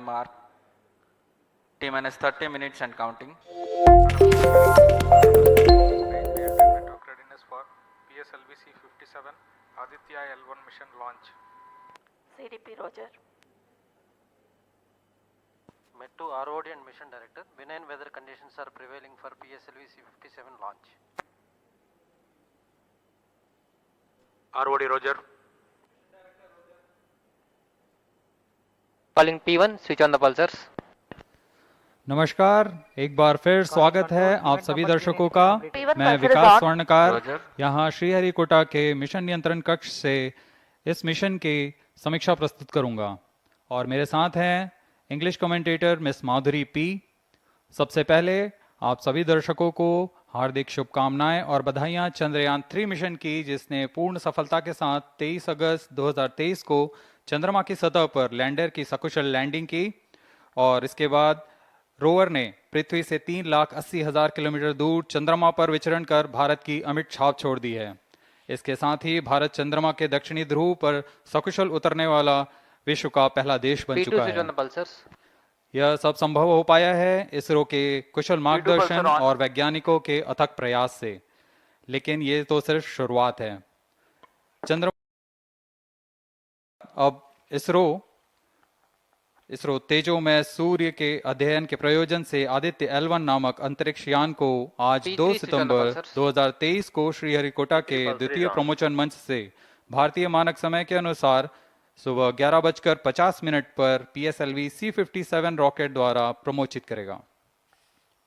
mark. T minus 30 minutes and counting. Network readiness for PSLV-C57 Aditya-L1 mission launch. CDP Roger. Met to ROD and mission director. Benign weather conditions are prevailing for PSLV-C57 launch. ROD Roger. Calling P1, switch on the pulsars. नमस्कार, एक बार फिर स्वागत है आप सभी दर्शकों का। मैं विकास स्वर्णकार यहाँ श्रीहरिकोटा के मिशन नियंत्रण कक्ष से इस मिशन की समीक्षा प्रस्तुत करूंगा और मेरे साथ हैं इंग्लिश कमेंटेटर मिस माधुरी पी। सबसे पहले आप सभी दर्शकों को हार्दिक शुभकामनाएं और बधाइयां चंद्रयान 3 मिशन की, जिसने पूर्ण सफलता के साथ 23 अगस्त 2023 को चंद्रमा की सतह पर लैंडर की सकुशल लैंडिंग की और इसके बाद रोवर ने पृथ्वी से 3,80,000 किलोमीटर दूर चंद्रमा पर विचरण कर भारत की अमिट छाप छोड़ दी है। इसके साथ ही भारत चंद्रमा के दक्षिणी ध्रुव पर सकुशल उतरने वाला विश्व का पहला देश बन चुका है। यह सब संभव हो पाया है इसरो के कुशल मार्गदर्शन और वैज्ञानिकों के अथक प्रयास से, लेकिन ये तो सिर्फ शुरुआत है। चंद्रमा अब इसरो तेजोमय सूर्य के अध्ययन के प्रयोजन से Aditya-L1 नामक अंतरिक्ष यान को आज 2 सितंबर 2023 को श्रीहरिकोटा के द्वितीय प्रमोचन मंच से भारतीय मानक समय के अनुसार सुबह 11:50 पर PSLV-C57 रॉकेट द्वारा प्रमोचित करेगा।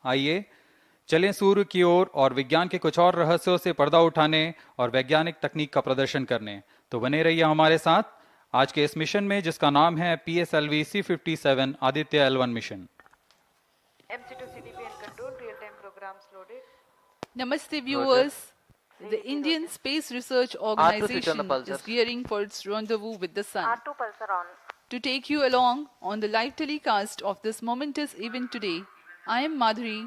आइए चलें सूर्य की ओर और विज्ञान के कुछ और रहस्यों से पर्दा उठाने और वैज्ञानिक तकनीक का प्रदर्शन करने। तो बने रहिए हमारे साथ आज के इस मिशन में, जिसका नाम है PSLV-C57 Aditya-L1 mission. MC2 CDP and control real-time programs loaded. Namaste viewers. The Indian Space Research Organization is gearing for its rendezvous with the sun. R2 pulsar on. To take you along on the live telecast of this momentous event today, I am Madhuri,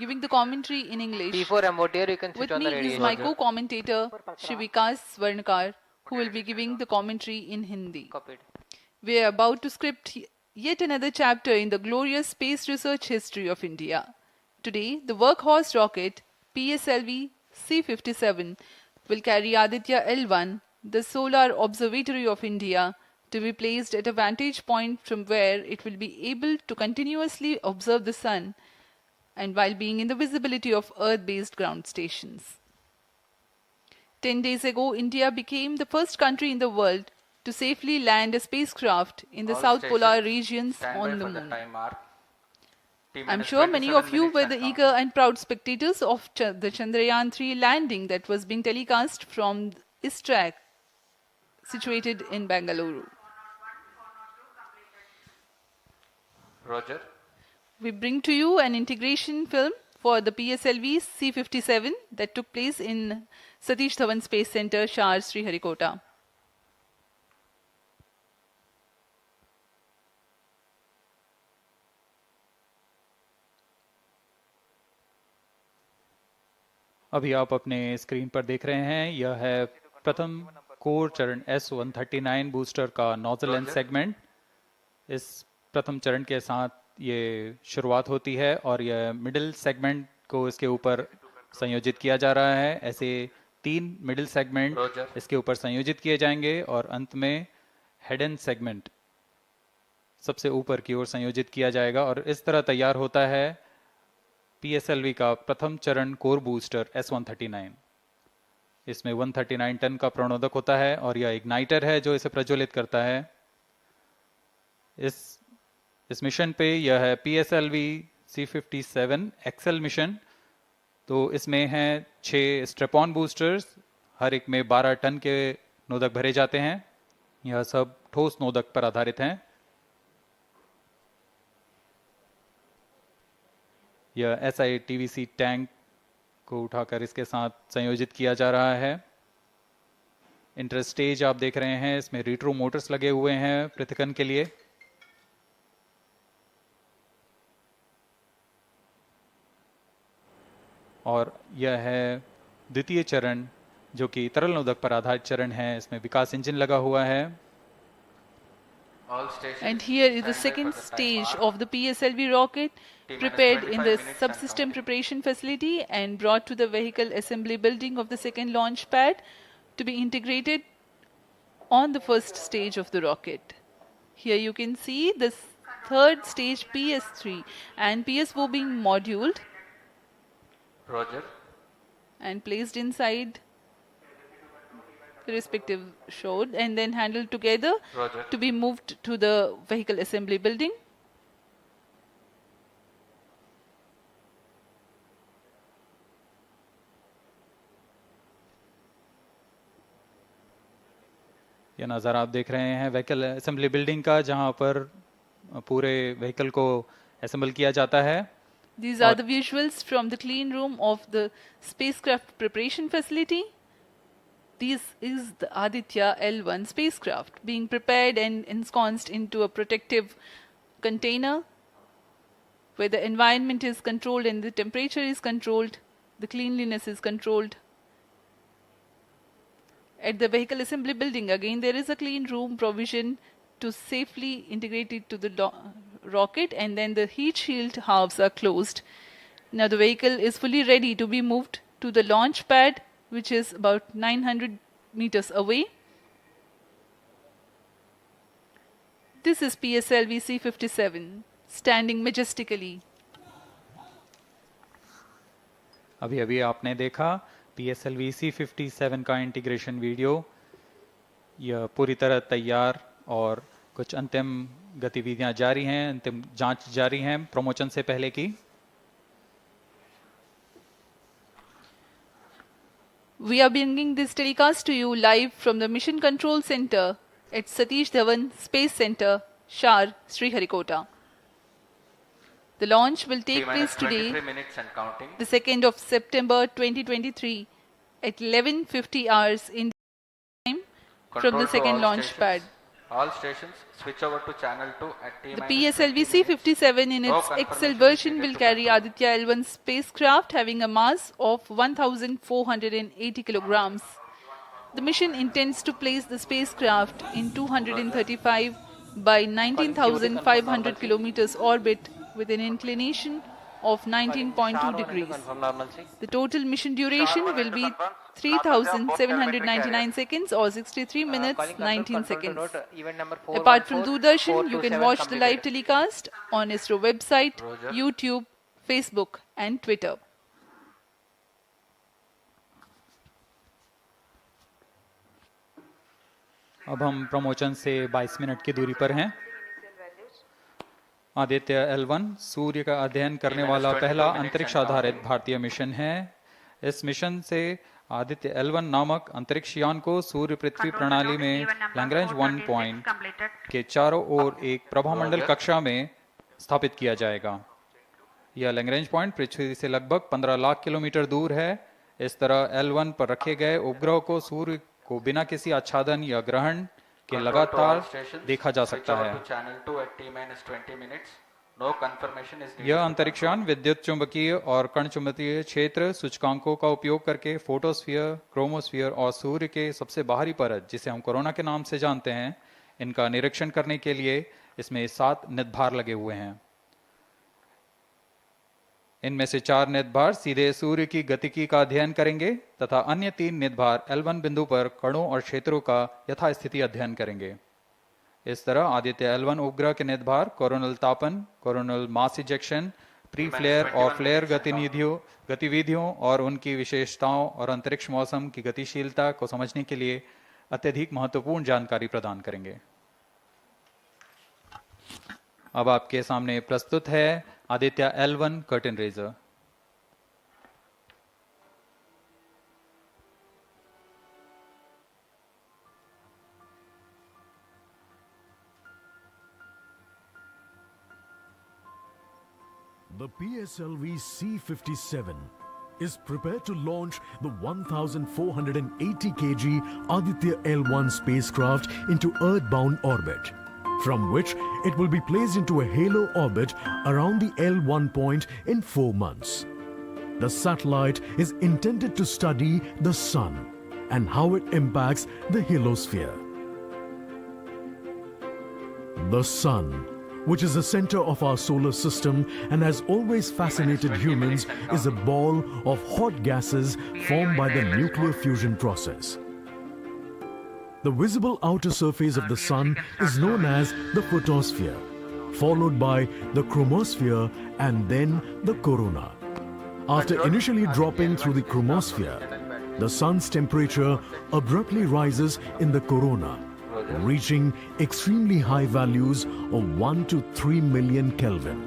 giving the commentary in English. P4 MOTR, you can switch With on the me radio. is my co-commentator, Vikas Swarnakar, who will be giving the commentary in Hindi. Copied. We are about to script yet another chapter in the glorious space research history of India. Today, the workhorse rocket PSLV-C57 will carry Aditya-L1, the solar observatory of India, to be placed at a vantage point from where it will be able to continuously observe the sun and while being in the visibility of Earth-based ground stations. 10 days ago, India became the first country in the world to safely land a spacecraft in the South Polar regions on the moon. I'm sure many of you were the eager and proud spectators of the Chandrayaan 3 landing that was being telecast from ISTRAC, situated in Bangalore. Roger. We bring to you an integration film for the PSLV-C57 that took place in Satish Dhawan Space Center, SHAR, Sriharikota. अभी आप अपने screen पर देख रहे हैं, यह है प्रथम कोर चरण S139 बूस्टर का नोजल एंड सेगमेंट। इस प्रथम चरण के साथ ये शुरुआत होती है और यह मिडिल सेगमेंट को इसके ऊपर संयोजित किया जा रहा है। ऐसे 3 मिडिल सेगमेंट इसके ऊपर संयोजित किए जाएंगे और अंत में हेड एंड सेगमेंट सबसे ऊपर की ओर संयोजित किया जाएगा और इस तरह तैयार होता है PSLV का प्रथम चरण कोर बूस्टर S139। इसमें 139 टन का प्रणोदक होता है और यह इग्नाइटर है जो इसे प्रज्वलित करता है। इस मिशन पे यह है PSLV-C57 एक्सेल मिशन। तो इसमें हैं 6 स्ट्रेपॉन बूस्टर्स, हर एक में 12 टन के नोदक भरे जाते हैं। यह सब ठोस नोदक पर आधारित हैं। यह SITVC टैंक को उठाकर इसके साथ संयोजित किया जा रहा है। इंटरस्टेज आप देख रहे हैं, इसमें रिट्रो मोटर्स लगे हुए हैं पृथक्करण के लिए। और यह है द्वितीय चरण जो कि तरल नोदक पर आधारित चरण है। इसमें विकास इंजन लगा हुआ है। All stations. And here is the stand by second for the time stage mark. of the PSLV rocket, T-minus prepared in 25 the minutes and subsystem counting. preparation facility and brought to the vehicle assembly building of the second launch pad to be integrated on the first stage of the rocket. Here you can see the third stage PS3 and PSO being moduled Roger. and placed inside the respective shroud and then handled together Roger. to be moved to the vehicle assembly building. ये नज़ारा आप देख रहे हैं vehicle assembly building का, जहां पर पूरे व्हीकल को असेंबल किया जाता है. These are the visuals from the clean room of the spacecraft preparation facility. This is the Aditya-L1 spacecraft being prepared and ensconced into a protective container where the environment is controlled and the temperature is controlled, the cleanliness is controlled. At the vehicle assembly building, again, there is a clean room provision to safely integrate it to the rocket, and then the heat shield halves are closed. Now the vehicle is fully ready to be moved to the launch pad, which is about 900 meters away. This is PSLV-C57 standing majestically. अभी अभी आपने देखा PSLV-C57 का integration video. यह पूरी तरह तैयार और कुछ अंतिम गतिविधियां जारी हैं, अंतिम जांच जारी हैं प्रमोशन से पहले की. We are bringing this telecast to you live from the Mission Control Center at Satish Dhawan Space Center, SHAR, Sriharikota. The launch will take place today, 23 minutes and counting. the 2nd of September 2023 at 11:50 hours in time from Control the to second all launch stations. pad. All stations switch over to channel 2 at T-minus The 20 minutes. PSLV-C57 in No its confirmation Excel is version needed will to carry confirm. Aditya-L1 spacecraft having a mass of 1,480 kilograms. The mission intends to place the spacecraft in 235 by 19,500 kilometers orbit with an inclination of 19.2 degrees. The total mission duration will be 3,799 seconds or 63 minutes 19 seconds. Apart from Doordarshan, you can watch the live telecast on ISRO website, Roger. YouTube, Facebook and Twitter. अब हम promotion से 22 minute की दूरी पर हैं. Aditya L1 सूर्य का अध्ययन करने वाला पहला अंतरिक्ष आधारित भारतीय मिशन है. इस मिशन से आदित्य L1 नामक अंतरिक्ष यान को सूर्य पृथ्वी प्रणाली में लैग्रेंज 1 पॉइंट के चारों ओर एक प्रभामंडल कक्षा में स्थापित किया जाएगा. यह लैग्रेंज पॉइंट पृथ्वी से लगभग 15 लाख किलोमीटर दूर है. इस तरह L1 पर रखे गए उपग्रह को सूर्य को बिना किसी आच्छादन या ग्रहण के Control to all लगातार stations. देखा जा Switch सकता over है. to channel 2 at T-minus 20 minutes. No confirmation is needed. यह to अंतरिक्षयान विद्युत चुंबकीय और कण चुंबकीय क्षेत्र सूचकांकों का उपयोग करके फोटोस्फीयर, क्रोमोस्फीयर और सूर्य के सबसे बाहरी परत, जिसे हम कोरोना के नाम से जानते हैं, इनका निरीक्षण करने के लिए इसमें 7 निदभार लगे हुए हैं. इनमें से 4 निदभार सीधे सूर्य की गतिकी का अध्ययन करेंगे तथा अन्य 3 निदभार L1 बिंदु पर कणों और क्षेत्रों का यथास्थिति अध्ययन करेंगे. इस तरह आदित्य L1 उपग्रह के निदभार कोरोनल तापन, coronal mass ejection, pre flare और फ्लेयर गतिविधियों और उनकी विशेषताओं और अंतरिक्ष मौसम की गतिशीलता को समझने के लिए अत्यधिक महत्वपूर्ण जानकारी प्रदान करेंगे. अब आपके सामने प्रस्तुत है Aditya L1 curtain raiser. The PSLV-C57 is prepared to launch the 1,480 kg Aditya-L1 spacecraft into Earth-bound orbit, from which it will be placed into a halo orbit around the L1 point in 4 months. The satellite is intended to study the Sun and how it impacts the halosphere. The sun, which is the center of our solar system and has always fascinated humans, is a ball of hot gases formed by the nuclear fusion process. The visible outer surface of the sun is known as the photosphere, followed by the chromosphere and then the corona. After initially dropping through the chromosphere, the sun's temperature abruptly rises in the corona, reaching extremely high values of 1 to 3 million Kelvin.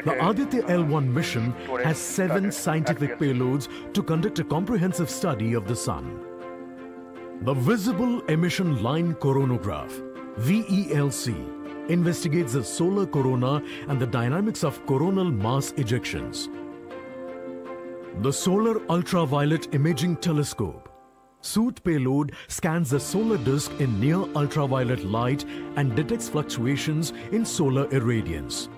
The Aditya-L1 mission has 7 scientific payloads to conduct a comprehensive study of the sun. The Visible Emission Line Coronagraph, VELC, investigates the solar corona and the dynamics of coronal mass ejections. The Solar Ultraviolet Imaging Telescope, SOOT payload, scans the solar disk in near ultraviolet light and detects fluctuations in solar irradiance.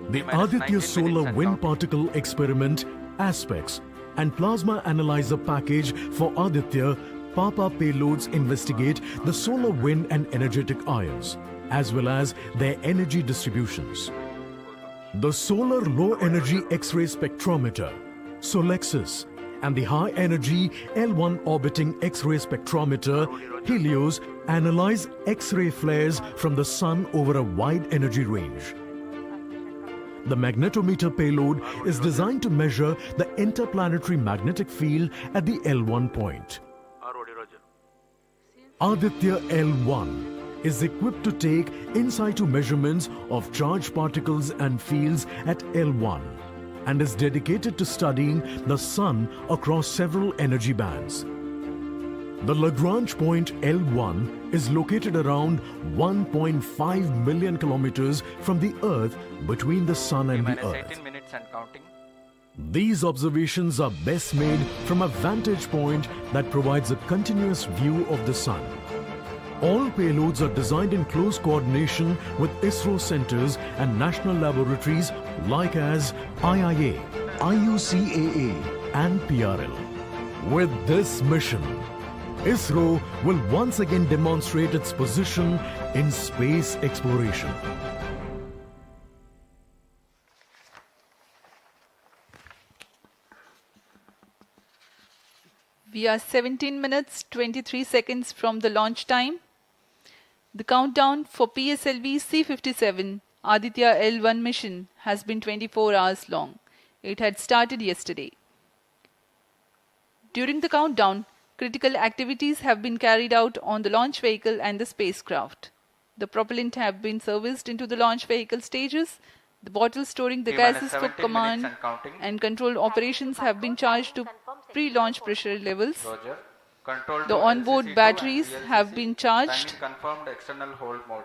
The Aditya Solar Wind Particle Experiment, ASPEX, and Plasma Analyzer Package for Aditya PAPA payloads investigate the solar wind and energetic ions, as well as their energy distributions. The Solar Low Energy X-ray Spectrometer, SOLEXIS, and the High Energy L1 Orbiting X-ray Spectrometer, HELIOS, analyze X-ray flares from the sun over a wide energy range. The magnetometer payload is designed to measure the interplanetary magnetic field at the L1 point. Aditya-L1 is equipped to take in situ measurements of charged particles and fields at L1 and is dedicated to studying the sun across several energy bands. The Lagrange point L1 is located around 1.5 million kilometers from the Earth between the sun and the Earth. 18 minutes and counting. These observations are best made from a vantage point that provides a continuous view of the sun. All payloads are designed in close coordination with ISRO centers and national laboratories like as IIA, IUCAA and PRL. With this mission, ISRO will once again demonstrate its position in space exploration. We are 17 minutes 23 seconds from the launch time. The countdown for PSLV-C57 Aditya-L1 mission has been 24 hours long. It had started yesterday. During the countdown, critical activities have been carried out on the launch vehicle and the spacecraft. The propellant have been serviced into the launch vehicle stages. The bottles storing the gases for command and control operations have been charged to pre-launch pressure levels. Roger. Control The to onboard LCC2 batteries and have VLCC. been charged. Timing confirmed external hold mode.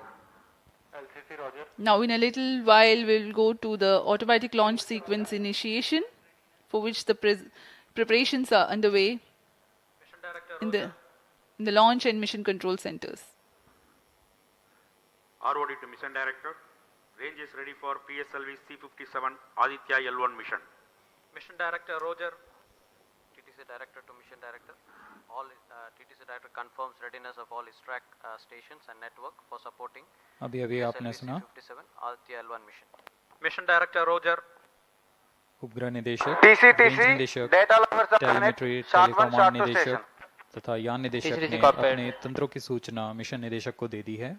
Now in a little while we'll go to the automatic launch sequence initiation, for which the preparations are underway in the launch and mission control centers. ROD to Mission Director. Range is ready for PSLV-C57 Aditya-L1 mission. Mission Director Roger. TTC Director to Mission Director. All TTC Director confirms readiness of all his track stations and network for supporting अभी आपने सुना PSLV-C57 Aditya-L1 mission. Mission Director Roger. उपग्रह निदेशक, range निदेशक, telemetry, टेलीकॉमांड निदेशक तथा यान निदेशक ने अपने तंत्रों की सूचना मिशन निदेशक को दे दी है।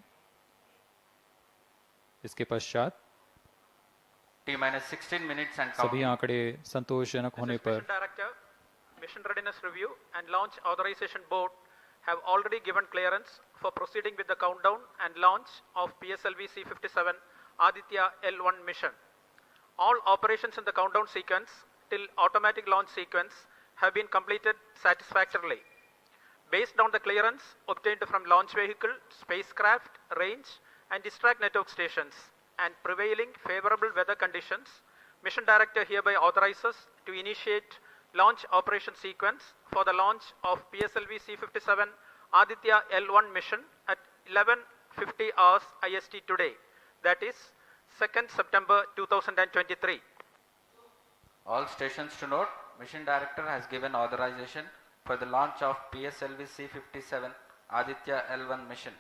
इसके पश्चात T-16 minutes and सभी counting. आंकड़े संतोषजनक होने पर Mission Director, Mission Readiness Review and Launch Authorization Board have already given clearance for proceeding with the countdown and launch of PSLV-C57 Aditya-L1 mission. All operations in the countdown sequence till automatic launch sequence have been completed satisfactorily. Based on the clearance obtained from launch vehicle, spacecraft, range and distract network stations and prevailing favorable weather conditions, Mission Director hereby authorizes to initiate launch operation sequence for the launch of PSLV-C57 Aditya-L1 mission at 11:50 hours IST today, that is 2nd September 2023. All stations to note, Mission Director has given authorization for the launch of PSLV-C57 Aditya-L1 mission.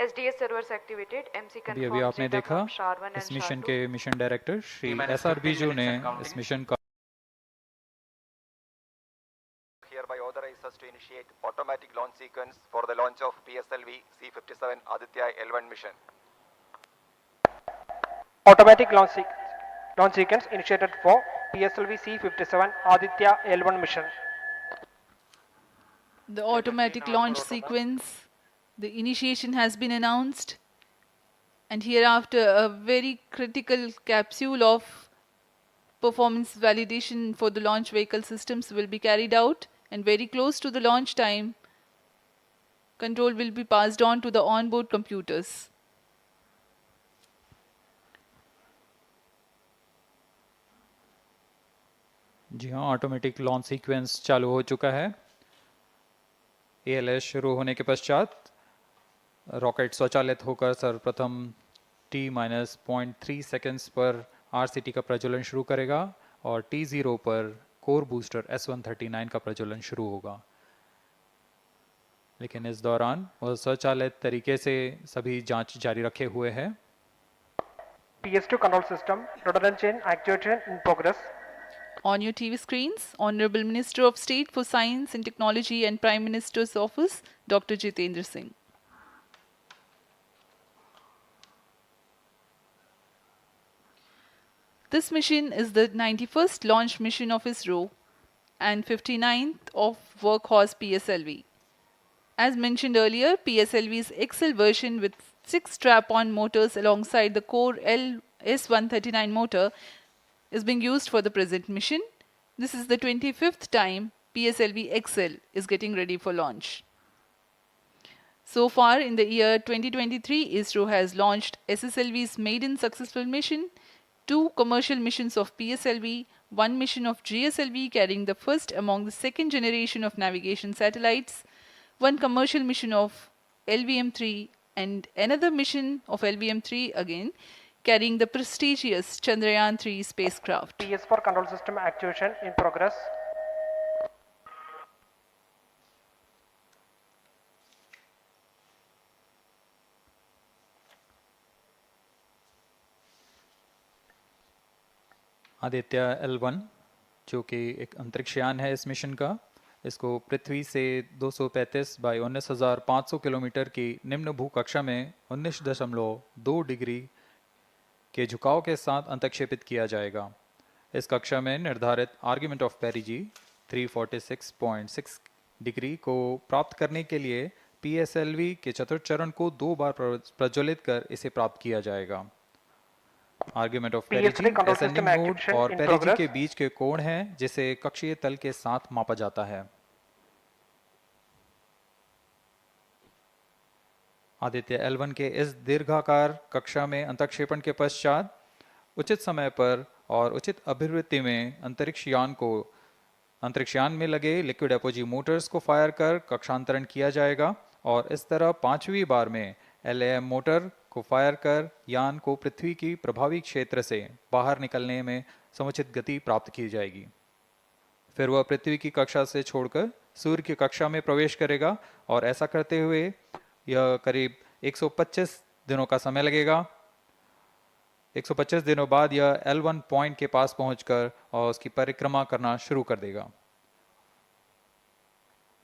SDS servers activated. MC अभी confirms आपने data देखा from SHAR 1 इस and SHAR mission 2. के mission director Shri T-minus SR 15 Biju minutes ने and counting. इस mission का Hereby authorize us to initiate automatic launch sequence for the launch of PSLV-C57 Aditya-L1 mission. Automatic launch sequence initiated for PSLV-C57 Aditya-L1 mission. The automatic launch sequence, the initiation has been announced, and hereafter a very critical capsule of performance validation for the launch vehicle systems will be carried out, and very close to the launch time, control will be passed on to the onboard computers. जी हाँ, automatic launch sequence चालू हो चुका है। ALS शुरू होने के पश्चात rocket स्वचालित होकर सर्वप्रथम T-0.3 सेकेंड्स पर RCT का प्रज्वलन शुरू करेगा और T0 पर कोर बूस्टर S139 का प्रज्वलन शुरू होगा। लेकिन इस दौरान वह स्वचालित तरीके से सभी जांच जारी रखे हुए है। PS2 control system, rudder and chain actuation in progress. On your TV screens, Honorable Minister of State for Science and Technology and Prime Minister's Office, Dr. Jitendra Singh. This mission is the 91st launch mission of ISRO and 59th of Workhorse PSLV. As mentioned earlier, PSLV's XL version with 6 strap-on motors alongside the core S139 motor is being used for the present mission. This is the 25th time PSLV XL is getting ready for launch. So far in the year 2023, ISRO has launched SSLV's maiden successful mission, 2 commercial missions of PSLV, 1 mission of GSLV carrying the first among the second generation of navigation satellites, 1 commercial mission of LVM-3 and another mission of LVM-3 again carrying the prestigious Chandrayaan-3 spacecraft. PS4 control system actuation in progress. आदित्य-L1 जो कि एक अंतरिक्षयान है इस mission का, इसको पृथ्वी से 235 by 19,500 kilometre की निम्न भूकक्षा में 19.2 डिग्री के झुकाव के साथ अंतक्षेपित किया जाएगा। इस कक्षा में निर्धारित आर्ग्यूमेंट ऑफ पेरिजी 346.6 डिग्री को प्राप्त करने के लिए PSLV के चतुर्थ चरण को 2 बार प्रज्वलित कर इसे प्राप्त किया जाएगा। आर्ग्यूमेंट ऑफ पेरिजी असेंडिंग मोड और पेरिजी के बीच के कोण है जिसे कक्षीय तल के साथ मापा जाता है। आदित्य-L1 के इस दीर्घाकार कक्षा में अंतक्षेपण के पश्चात उचित समय पर और उचित अभिवृत्ति में अंतरिक्षयान में लगे लिक्विड एपोजी मोटर्स को फायर कर कक्षांतरण किया जाएगा और इस तरह 5वीं बार में LAM मोटर को फायर कर यान को पृथ्वी की प्रभावी क्षेत्र से बाहर निकलने में समुचित गति प्राप्त की जाएगी। फिर वह पृथ्वी की कक्षा से छोड़कर सूर्य की कक्षा में प्रवेश करेगा और ऐसा करते हुए यह करीब 125 दिनों का समय लगेगा। 125 दिनों बाद यह L1 पॉइंट के पास पहुंचकर और उसकी परिक्रमा करना शुरू कर देगा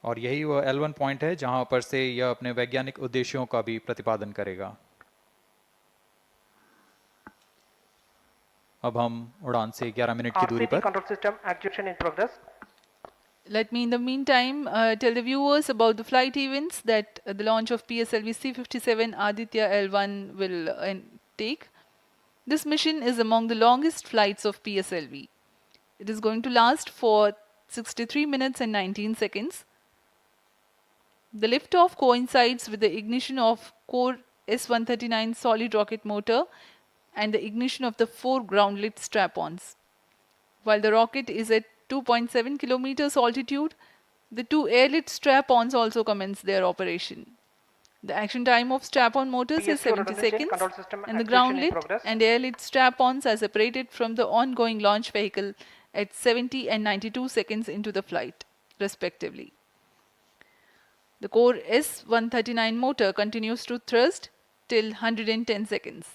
और यही वह L1 पॉइंट है जहां पर से यह अपने वैज्ञानिक उद्देश्यों का भी प्रतिपादन करेगा। अब हम उड़ान से 11 मिनट की दूरी पर control system actuation in progress. Let me in the meantime tell the viewers about the flight events that the launch of PSLV-C57 Aditya-L1 will take. This mission is among the longest flights of PSLV. It is going to last for 63 minutes and 19 seconds. The liftoff coincides with the ignition of core S139 solid rocket motor and the ignition of the 4 ground-lit strap-ons. While the rocket is at 2.7 kilometers altitude, the 2 air-lit strap-ons also commence their operation. The action time of strap-on motors is 70 seconds and the ground-lit and air-lit strap-ons are separated from the ongoing launch vehicle at 70 and 92 seconds into the flight, respectively. The core S139 motor continues to thrust till 110 seconds.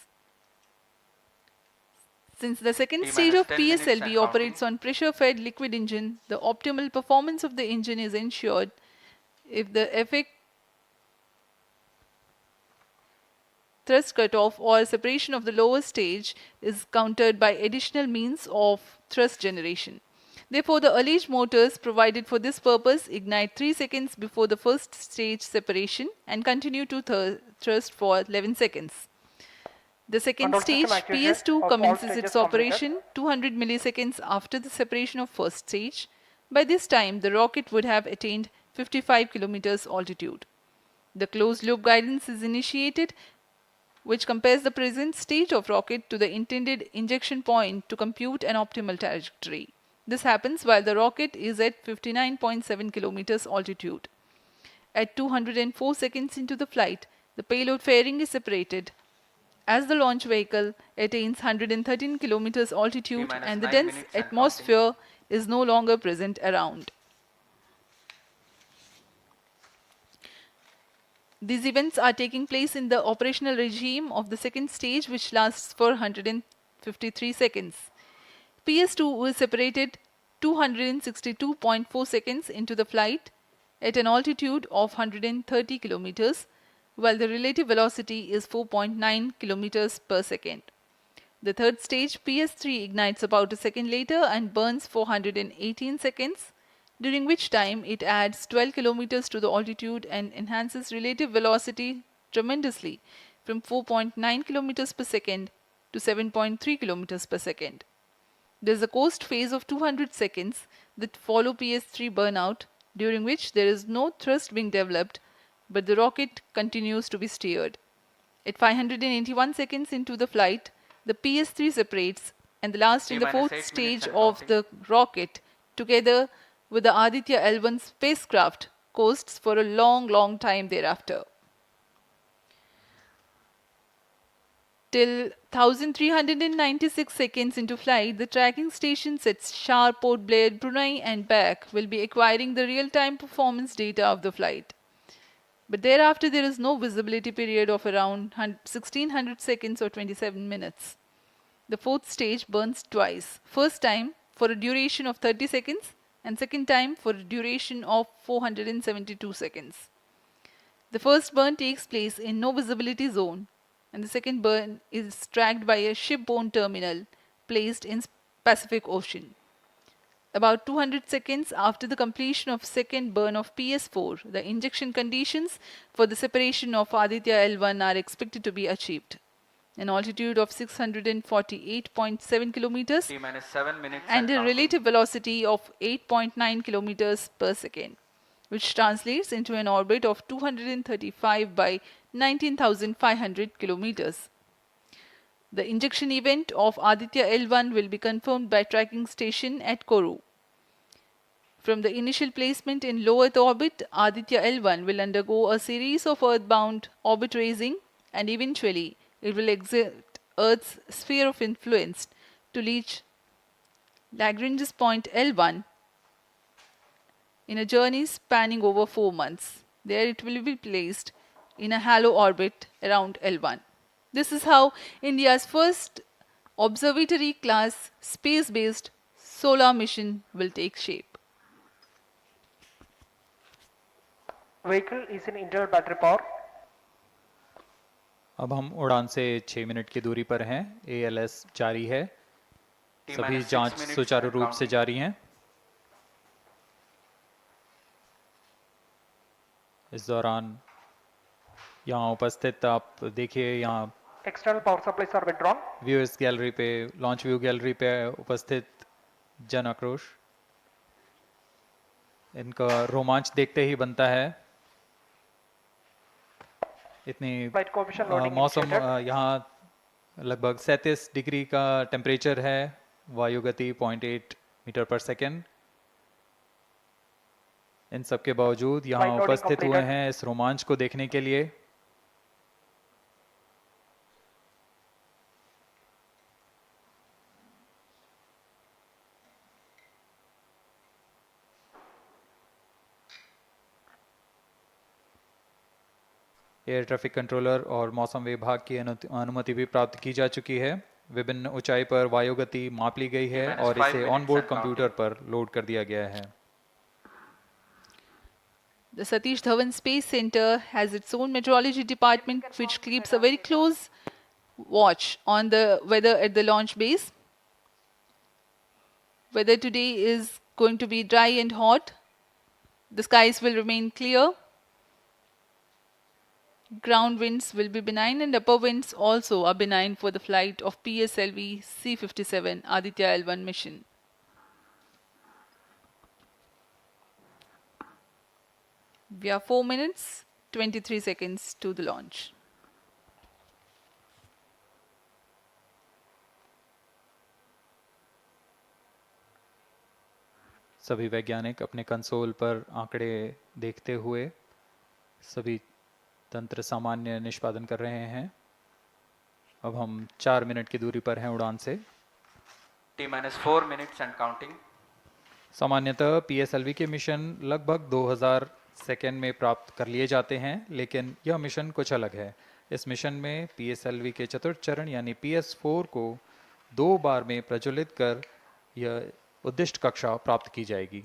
Since the second T stage minus of 10 minutes and PSLV operates counting. on pressure-fed liquid engine, the optimal performance of the engine is ensured if the effect thrust cutoff or separation of the lower stage is countered by additional means of thrust generation. Therefore, the alleged motors provided for this purpose ignite 3 seconds before the first stage separation and continue to thrust for 11 seconds. The second Control stage, system activation PS2, of all commences stages its operation completed. 200 milliseconds after the separation of first stage. By this time, the rocket would have attained 55 kilometers altitude. The closed-loop guidance is initiated, which compares the present stage of rocket to the intended injection point to compute an optimal trajectory. This happens while the rocket is at 59.7 kilometers altitude. At 204 seconds into the flight, the payload fairing is separated as the launch vehicle attains 113 kilometers altitude minus and the 9 dense minutes and atmosphere is no longer present around. These events are taking place in the operational regime of the second stage, which lasts for 153 seconds. PS2 is separated 262.4 seconds into the flight at an altitude of 130 kilometers, while the relative velocity is 4.9 kilometers per second. The third stage, PS3, ignites about a second later and burns for 118 seconds, during which time it adds 12 kilometers to the altitude and enhances relative velocity tremendously from 4.9 kilometers per second to 7.3 kilometers per second. There is a coast phase of 200 seconds that follow PS3 burnout, during which there is no thrust being developed, but the rocket continues to be steered. At 581 seconds into the flight, the PS3 separates, and the last and the T-minus fourth 8 minutes stage and of counting. the rocket, together with the Aditya-L1 spacecraft, coasts for a long time thereafter. Till 1396 seconds into flight, the tracking stations at SHAR, Port Blair, Brunei and back will be acquiring the real-time performance data of the flight. But thereafter there is no visibility period of around 1600 seconds or 27 minutes. The fourth stage burns twice. First time for a duration of 30 seconds and second time for a duration of 472 seconds. The first burn takes place in no visibility zone and the second burn is tracked by a shipborne terminal placed in Pacific Ocean. About 200 seconds after the completion of second burn of PS4, the injection conditions for the separation of Aditya-L1 are expected to be achieved. An altitude of 648.7 kilometers T-minus 7 minutes and a counting. relative velocity of 8.9 kilometers per second, which translates into an orbit of 235 by 19,500 kilometers. The injection event of Aditya-L1 will be confirmed by tracking station at Kourou. From the initial placement in low Earth orbit, Aditya-L1 will undergo a series of earthbound orbit raising and eventually it will exit Earth's sphere of influence to reach Lagrange's point L1 in a journey spanning over 4 months. There it will be placed in a halo orbit around L1. This is how India's first observatory class space-based solar mission will take shape. Vehicle is in internal battery power. अब हम उड़ान से 6 minute की दूरी पर हैं। ALS जारी है। सभी T-minus 6 जांच minutes सुचारू and रूप से counting. जारी हैं। इस दौरान यहाँ उपस्थित आप देखिए, यहाँ External power supplies are withdrawn. Viewers gallery पे, लॉन्च व्यू गैलरी पे उपस्थित जन आक्रोश, इनका रोमांच देखते ही बनता है। इतनी Flight coefficient loading मौसम initiated. यहाँ लगभग 37 डिग्री का टेम्परेचर है, वायु गति 0.8 मीटर पर सेकेंड। इन सब के बावजूद यहाँ Flight loading उपस्थित हुए completed. हैं इस रोमांच को देखने के लिए। एयर ट्रैफिक कंट्रोलर और मौसम विभाग की अनुमति भी प्राप्त की जा चुकी है। विभिन्न ऊंचाई पर वायु गति माप ली गई है और इसे ऑनबोर्ड कंप्यूटर पर लोड कर दिया गया है। The Satish Dhawan Space Center has its own meteorology department which keeps a very close watch on the weather at the launch base. Weather today is going to be dry and hot. The skies will remain clear. Ground winds will be benign and upper winds also are benign for the flight of PSLV-C57 Aditya-L1 mission. We are 4 minutes, 23 seconds to the launch. सभी वैज्ञानिक अपने console पर आंकड़े देखते हुए सभी तंत्र सामान्य निष्पादन कर रहे हैं। अब हम 4 मिनट की दूरी पर हैं उड़ान से। T-4 minutes and counting. सामान्यतः PSLV के मिशन लगभग 2000 सेकेंड में प्राप्त कर लिए जाते हैं, लेकिन यह मिशन कुछ अलग है। इस मिशन में PSLV के चतुर्थ चरण यानी PS4 को 2 बार में प्रज्वलित कर यह उद्दिष्ट कक्षा प्राप्त की जाएगी।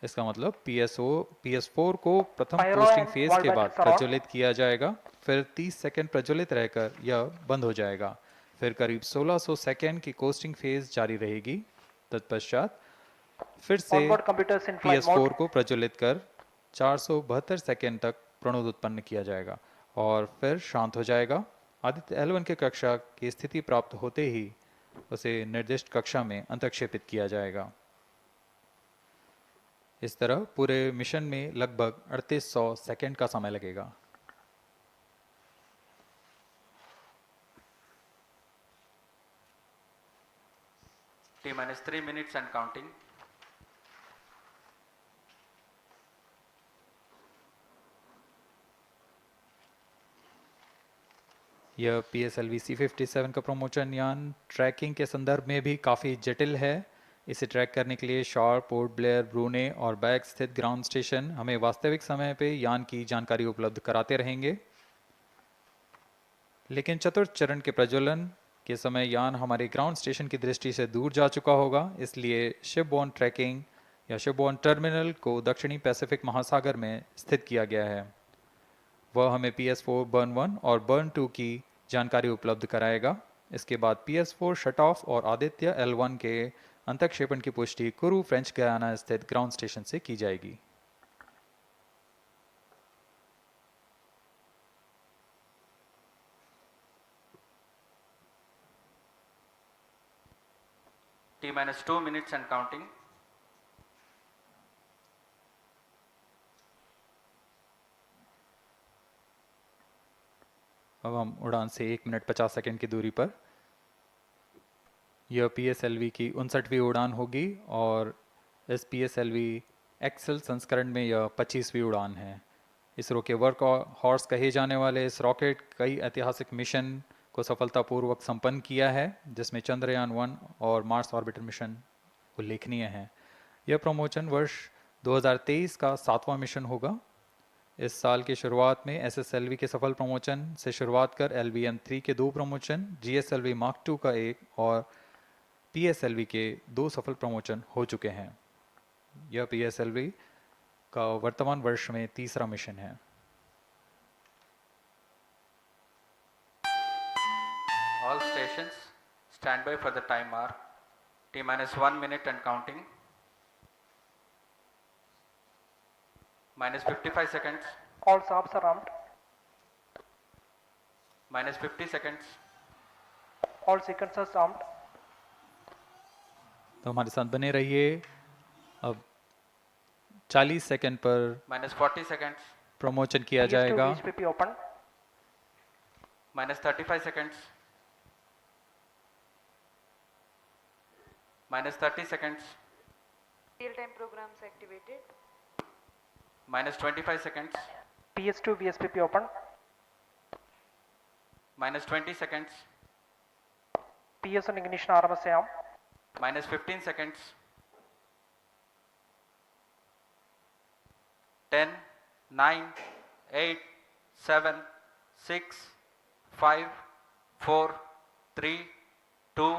इसका मतलब PS4 को प्रथम कोस्टिंग फेज के बाद प्रज्वलित किया जाएगा, फिर 30 सेकेंड प्रज्वलित रहकर यह बंद हो जाएगा, फिर करीब 1600 सेकेंड की कोस्टिंग फेज जारी रहेगी। तत्पश्चात फिर से PS4 को प्रज्वलित कर 472 सेकेंड तक प्रणोद उत्पन्न किया जाएगा और फिर शांत हो जाएगा। आदित्य-L1 के कक्षा की स्थिति प्राप्त होते ही उसे निर्दिष्ट कक्षा में अंतक्षेपित किया जाएगा। इस तरह पूरे मिशन में लगभग 3800 सेकेंड का समय लगेगा। T-3 minutes and counting. यह PSLV-C57 का प्रमोशन यान ट्रैकिंग के संदर्भ में भी काफ़ी जटिल है। इसे ट्रैक करने के लिए शार, पोर्ट ब्लेयर, ब्रूने और बैग स्थित ग्राउंड स्टेशन हमें वास्तविक समय पे यान की जानकारी उपलब्ध कराते रहेंगे, लेकिन चतुर्थ चरण के प्रज्वलन के समय यान हमारे ग्राउंड स्टेशन की दृष्टि से दूर जा चुका होगा। इसलिए शिपबोर्न ट्रैकिंग या शिपबोर्न टर्मिनल को दक्षिणी पैसिफिक महासागर में स्थित किया गया है। वह हमें PS4 बर्न 1 और बर्न 2 की जानकारी उपलब्ध कराएगा। इसके बाद PS4 शट ऑफ और आदित्य-L1 के अंतक्षेपण की पुष्टि कुरु फ्रेंच गयाना स्थित ग्राउंड स्टेशन से की जाएगी। T-2 minutes and counting. अब हम उड़ान से 1 मिनट 50 सेकेंड की दूरी पर। यह PSLV की 59वीं उड़ान होगी और इस PSLV एक्सेल संस्करण में यह 25वीं उड़ान है। इसरो के वर्क हॉर्स कहे जाने वाले इस रॉकेट कई ऐतिहासिक मिशन को सफलतापूर्वक संपन्न किया है, जिसमें चंद्रयान 1 और मार्स ऑर्बिटर मिशन उल्लेखनीय हैं। यह प्रमोशन वर्ष 2023 का 7वां मिशन होगा। इस साल की शुरुआत में SSLV के सफल प्रमोशन से शुरुआत कर LVM-3 के 2 प्रमोशन, GSLV Mark II का 1 और PSLV के 2 सफल प्रमोशन हो चुके हैं। यह PSLV का वर्तमान वर्ष में 3रा मिशन है। All stations stand by for the time hour. T-1 minute and counting. -55 seconds. All subs are armed. -50 seconds. All sequencers armed. तो हमारे साथ बने रहिए। अब 40 सेकंड पर -40 seconds. प्रमोशन किया जाएगा। VSPP open. -35 seconds. -30 seconds. Real-time programs activated. -25 seconds. PS2 VSPP open. -20 seconds. PS1 ignition RMS arm. -15 seconds. 10, 9, 8, 7, 6, 5, 4, 3, 2,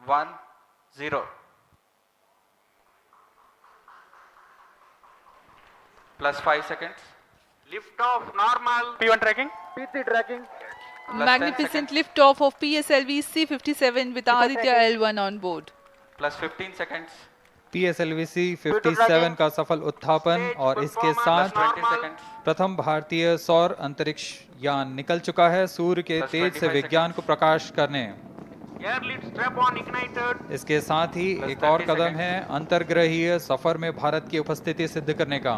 1, 0. Plus 5 seconds. Lift off normal. P1 tracking. P3 tracking. Plus 10 Magnificent seconds. liftoff of PSLV-C57 with Aditya-L1 on board. Plus 15 seconds. PSLV-C57 का सफल उत्थापन और इसके साथ 20 seconds. प्रथम भारतीय सौर अंतरिक्ष यान निकल चुका है सूर्य के Plus तेज से 25 विज्ञान को प्रकाश करने। Air lead strap on ignited. इसके साथ ही Plus एक और 30 कदम seconds. है अंतर्ग्रहीय सफर में भारत की उपस्थिति सिद्ध करने का।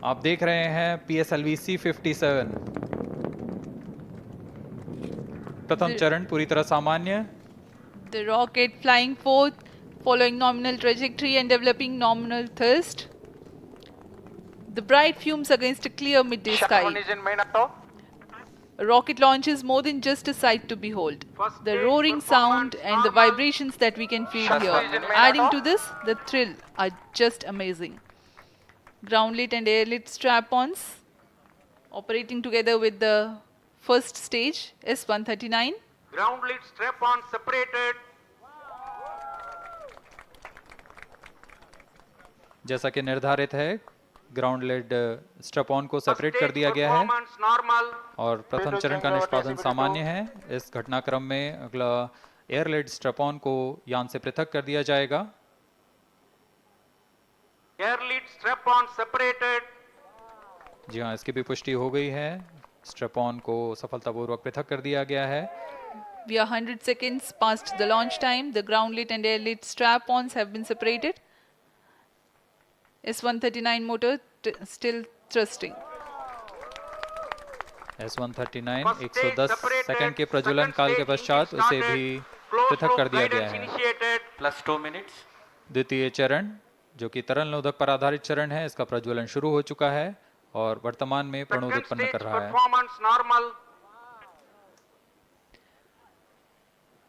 आप देख रहे हैं PSLV-C57 प्रथम चरण पूरी तरह सामान्य। The rocket flying forth, following nominal trajectory and developing nominal thrust. The bright fumes against a clear midday sky. Engine main auto. A rocket launch is more than just a sight to behold. The roaring sound and the vibrations that we can feel here. Adding to this, the thrill are just amazing. Ground lit and air lit strap-ons operating together with the first stage S139. Ground lead strap on separated. जैसा कि निर्धारित है ground lead strap on को separate कर दिया गया है Performance normal. और प्रथम चरण का निष्पादन सामान्य है। इस घटनाक्रम में अगला एयर लेड स्ट्रैप ऑन को यान से पृथक कर दिया जाएगा। Air lead strap on separated. जी हाँ, इसकी भी पुष्टि हो गई है। स्ट्रैप ऑन को सफलतापूर्वक पृथक कर दिया गया है। We are 100 seconds past the launch time. The ground lit and air lit strap-ons have been separated. S139 motor still thrusting. S139 110 second के प्रज्वलन काल के पश्चात उसे भी पृथक कर दिया गया है। Plus 2 minutes. द्वितीय चरण जो कि तरल नोदक पर आधारित चरण है, इसका प्रज्वलन शुरू हो चुका है और वर्तमान में प्रणोद Second उत्पन्न stage कर रहा है। performance normal.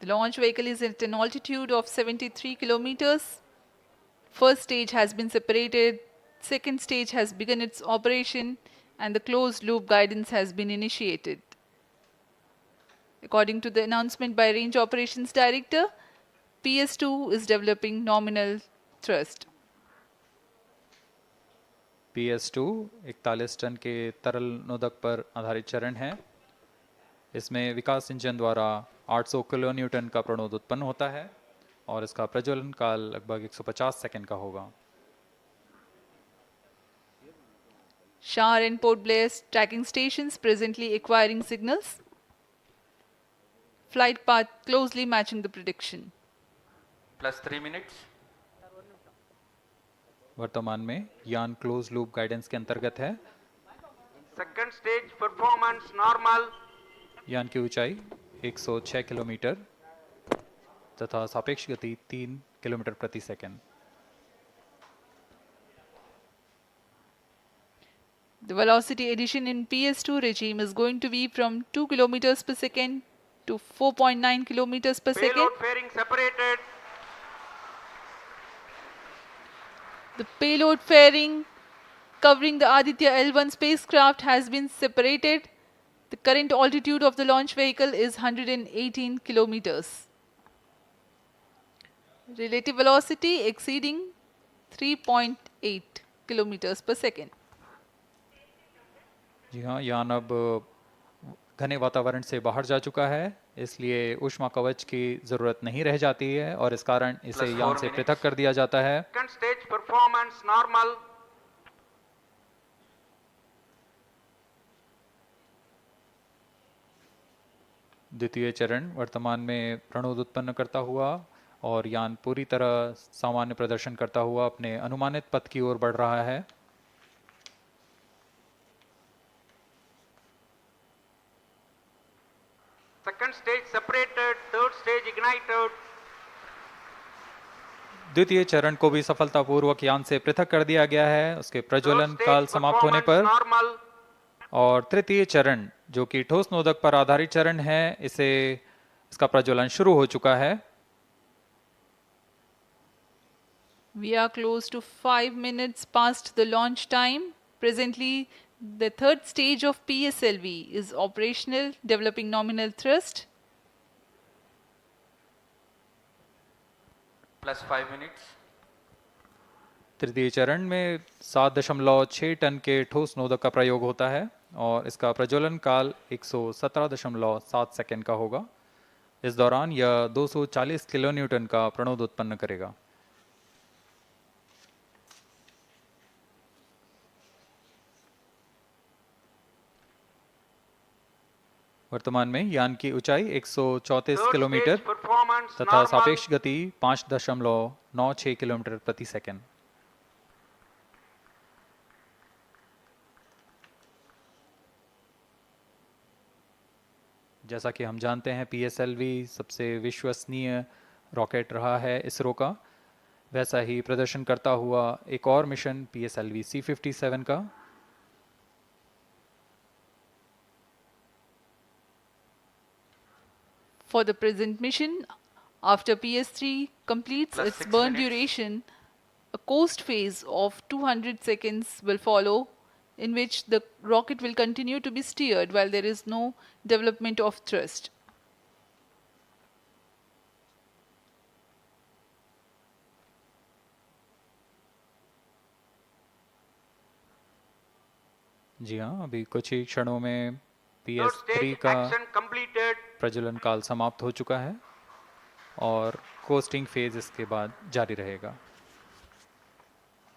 The launch vehicle is at an altitude of 73 kilometers. First stage has been separated. Second stage has begun its operation and the closed loop guidance has been initiated. According to the announcement by Range Operations Director, PS2 is developing nominal thrust. PS2 41 ton के तरल नोदक पर आधारित चरण है। इसमें विकास engine द्वारा 800 kilo Newton का प्रणोद उत्पन्न होता है और इसका प्रज्वलन काल लगभग 150 सेकंड का होगा। SHAR and Port Blair tracking stations presently acquiring signals. Flight path closely matching the prediction. Plus 3 minutes. वर्तमान में यान क्लोज लूप गाइडेंस के अंतर्गत है। Second stage performance normal. यान की ऊंचाई 106 किलोमीटर तथा सापेक्ष गति 3 किलोमीटर प्रति second. The velocity addition in PS2 regime is going to be from 2 kilometers per second to 4.9 kilometers per second. Payload fairing separated. The payload fairing covering the Aditya-L1 spacecraft has been separated. The current altitude of the launch vehicle is 118 kilometers. Relative velocity exceeding 3.8 kilometers per second. जी हाँ, यान अब घने वातावरण से बाहर जा चुका है, इसलिए ऊष्मा कवच की जरूरत नहीं रह जाती है और इस कारण इसे Plus यान 4 से minutes. पृथक कर दिया जाता है। Second stage performance normal. द्वितीय चरण वर्तमान में प्रणोद उत्पन्न करता हुआ और यान पूरी तरह सामान्य प्रदर्शन करता हुआ अपने अनुमानित पथ की ओर बढ़ रहा है। Second stage separated. Third stage ignited. द्वितीय चरण को भी सफलतापूर्वक यान से पृथक कर दिया गया है उसके प्रज्वलन Third काल stage समाप्त होने पर। performance normal. और तृतीय चरण जो कि ठोस नोदक पर आधारित चरण है, इसका प्रज्वलन शुरू हो चुका है। We are close to 5 minutes past the launch time. Presently, The third stage of PSLV is operational, developing nominal thrust. Plus 5 minutes. तृतीय चरण में 7.6 टन के ठोस नोदक का प्रयोग होता है और इसका प्रज्वलन काल 117.7 सेकंड का होगा। इस दौरान यह 240 किलोन्यूटन का प्रणोद उत्पन्न करेगा। वर्तमान में यान की ऊंचाई 134 किलोमीटर तथा सापेक्ष गति 5.96 किलोमीटर प्रति सेकंड। जैसा कि हम जानते हैं PSLV सबसे विश्वसनीय रॉकेट रहा है इसरो का, वैसा ही प्रदर्शन करता हुआ एक और मिशन PSLV-C57 का। For the present mission, after PS3 completes Plus its 6 burn minutes. duration, a coast phase of 200 seconds will follow, in which the rocket will continue to be steered while there is no development of thrust. जी हाँ, अभी कुछ ही क्षणों में PS3 का प्रज्वलन काल समाप्त हो चुका है और कोस्टिंग फेज इसके बाद जारी रहेगा।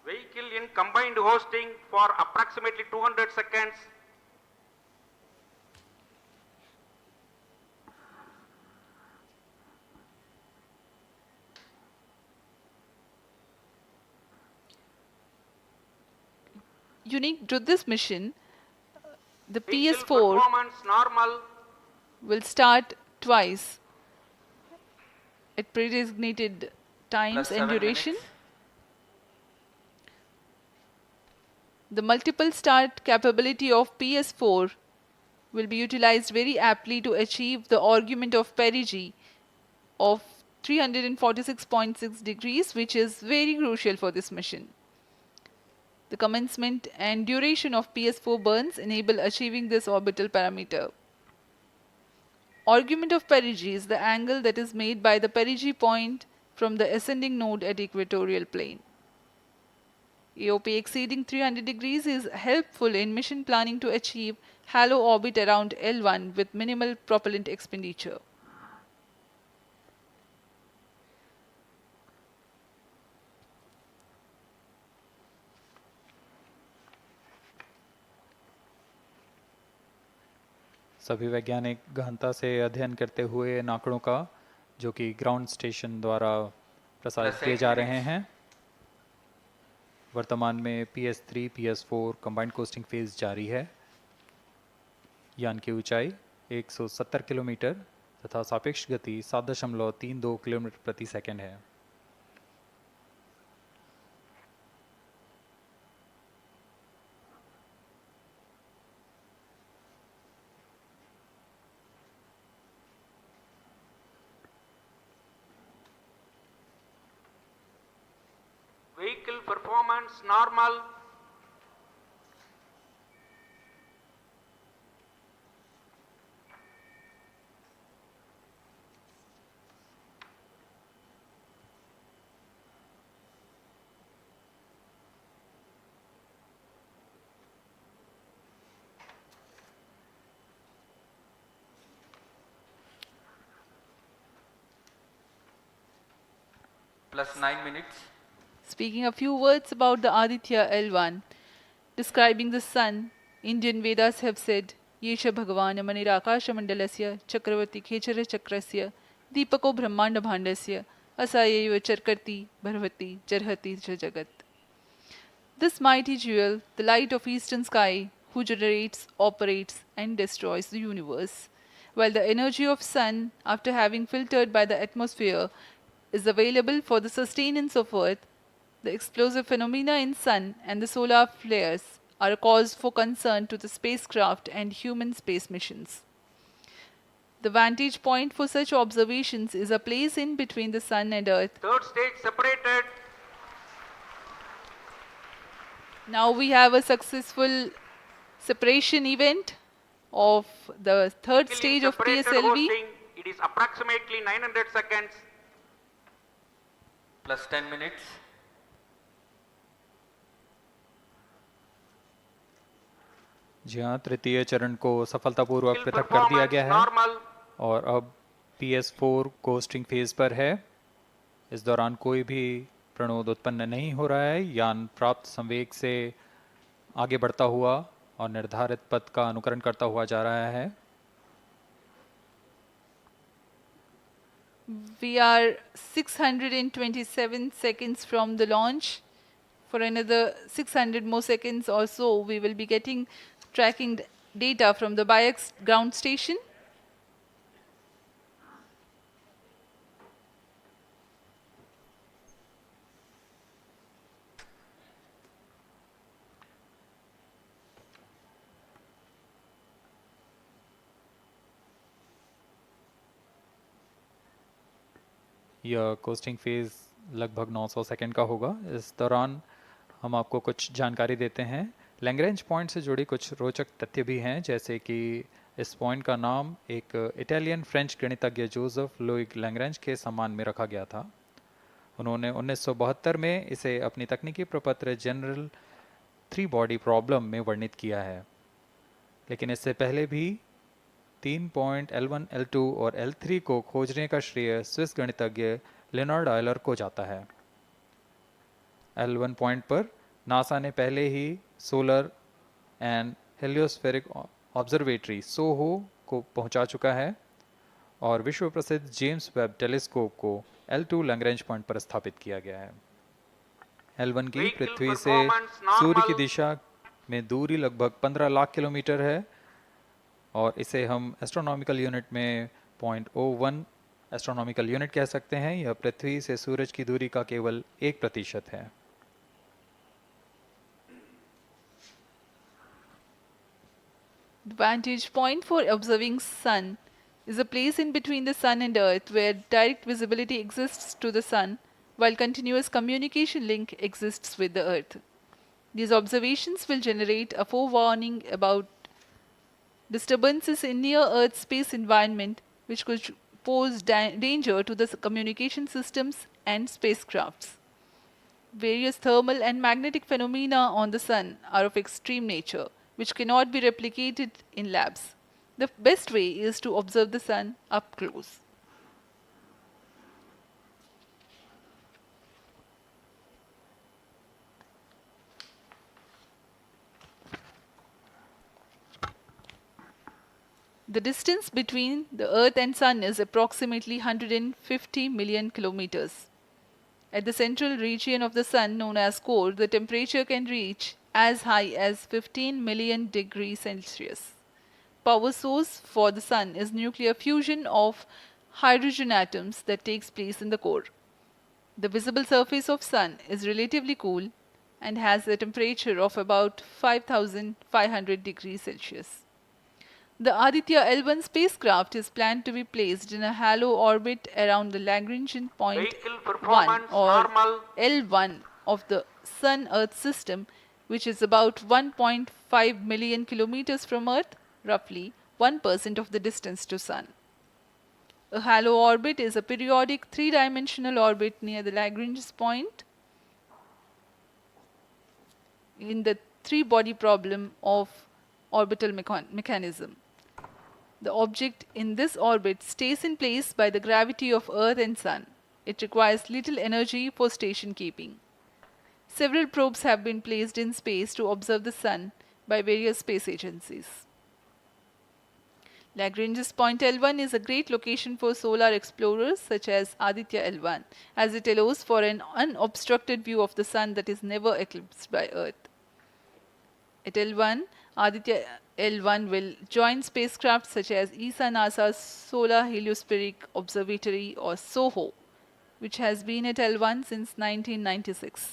Vehicle in combined hosting for approximately 200 seconds. Unique to this mission, the Vehicle PS4 performance normal. will start twice at pre-designated times Plus and 7 duration. minutes. The multiple start capability of PS4 will be utilized very aptly to achieve the argument of perigee of 346.6 degrees, which is very crucial for this mission. The commencement and duration of PS4 burns enable achieving this orbital parameter. Argument of perigee is the angle that is made by the perigee point from the ascending node at equatorial plane. AOP exceeding 300 degrees is helpful in mission planning to achieve halo orbit around L1 with minimal propellant expenditure. सभी वैज्ञानिक गहनता से अध्ययन करते हुए इन आंकड़ों का, जो कि ग्राउंड स्टेशन द्वारा प्रसारित किए जा रहे हैं। वर्तमान में PS3, PS4 combined costing phase जारी है। यान की ऊंचाई 170 किलोमीटर तथा सापेक्ष गति 7.32 किलोमीटर प्रति सेकंड है। Vehicle performance normal. Plus 9 minutes. Speaking a few words about the Aditya-L1, describing the sun, Indian Vedas have said, Yesha Bhagavan Manirakasha Mandalasya Chakravarti Khechara Chakrasya Deepako Brahmanda Bhandasya Asayeva Charkarti Bharvati Jarhati Jagat. This mighty jewel, the light of eastern sky, who generates, operates and destroys the universe, while the energy of sun, after having filtered by the atmosphere, is available for the sustenance of earth. The explosive phenomena in sun and the solar flares are a cause for concern to the spacecraft and human space missions. The vantage point for such observations is a place in between the sun and earth. Third stage separated. Now we have a successful separation event of the third stage of Separated PSLV. hosting, it is approximately 900 seconds. Plus 10 minutes. जी हाँ, तृतीय चरण को सफलतापूर्वक Skill पृथक कर दिया performance गया है normal. और अब PS4 कोस्टिंग फेज पर है। इस दौरान कोई भी प्रणोद उत्पन्न नहीं हो रहा है। यान प्राप्त संवेग से आगे बढ़ता हुआ और निर्धारित पथ का अनुकरण करता हुआ जा रहा है। We are 627 seconds from the launch. For another 600 more seconds or so, we will be getting tracking data from the BIAX ground station. यह कोस्टिंग फेज लगभग 900 सेकंड का होगा। इस दौरान हम आपको कुछ जानकारी देते हैं। लैग्रेंज पॉइंट से जुड़ी कुछ रोचक तथ्य भी हैं, जैसे कि इस पॉइंट का नाम एक इटालियन फ्रेंच गणितज्ञ जोसेफ लुइग लैग्रेंज के सम्मान में रखा गया था। उन्होंने 1972 में इसे अपनी तकनीकी प्रपत्र जनरल 3 बॉडी प्रॉब्लम में वर्णित किया है, लेकिन इससे पहले भी 3 पॉइंट L1, L2 और L3 को खोजने का श्रेय स्विस गणितज्ञ लियोनार्ड आयलर को जाता है। L1 पॉइंट पर नासा ने पहले ही सोलर एंड हेलियोस्फेरिक ऑब्जर्वेटरी सोहो को पहुंचा चुका है और विश्व प्रसिद्ध जेम्स वेब टेलीस्कोप को L2 लैग्रेंज पॉइंट पर स्थापित किया गया है। L1 की पृथ्वी से सूर्य की दिशा में दूरी लगभग 15 लाख किलोमीटर है और इसे हम एस्ट्रोनॉमिकल यूनिट में 0.01 एस्ट्रोनॉमिकल यूनिट कह सकते हैं। यह पृथ्वी से सूरज की दूरी का केवल 1% है। The vantage point for observing sun is a place in between the sun and earth where direct visibility exists to the sun while continuous communication link exists with the earth. These observations will generate a forewarning about disturbances in near-Earth space environment which could pose danger to the communication systems and spacecrafts. Various thermal and magnetic phenomena on the sun are of extreme nature, which cannot be replicated in labs. The best way is to observe the sun up close. The distance between the Earth and Sun is approximately 150 million kilometers. At the central region of the Sun, known as core, the temperature can reach as high as 15 million degrees Celsius. Power source for the Sun is nuclear fusion of hydrogen atoms that takes place in the core. The visible surface of Sun is relatively cool and has a temperature of about 5,500 degrees Celsius. The Aditya-L1 spacecraft is planned to be placed in a halo orbit around the Lagrangian point 1 or L1 of the Sun-Earth system, which is about 1.5 million kilometers from Earth, roughly 1% of the distance to Sun. A halo orbit is a periodic 3-dimensional orbit near the Lagrange's point in the 3-body problem of orbital mechanism. The object in this orbit stays in place by the gravity of Earth and Sun. It requires little energy for station keeping. Several probes have been placed in space to observe the Sun by various space agencies. Lagrange's point L1 is a great location for solar explorers such as Aditya-L1, as it allows for an unobstructed view of the Sun that is never eclipsed by Earth. At L1, Aditya-L1 will join spacecraft such as ESA-NASA's Solar Heliospheric Observatory or SOHO, which has been at L1 since 1996.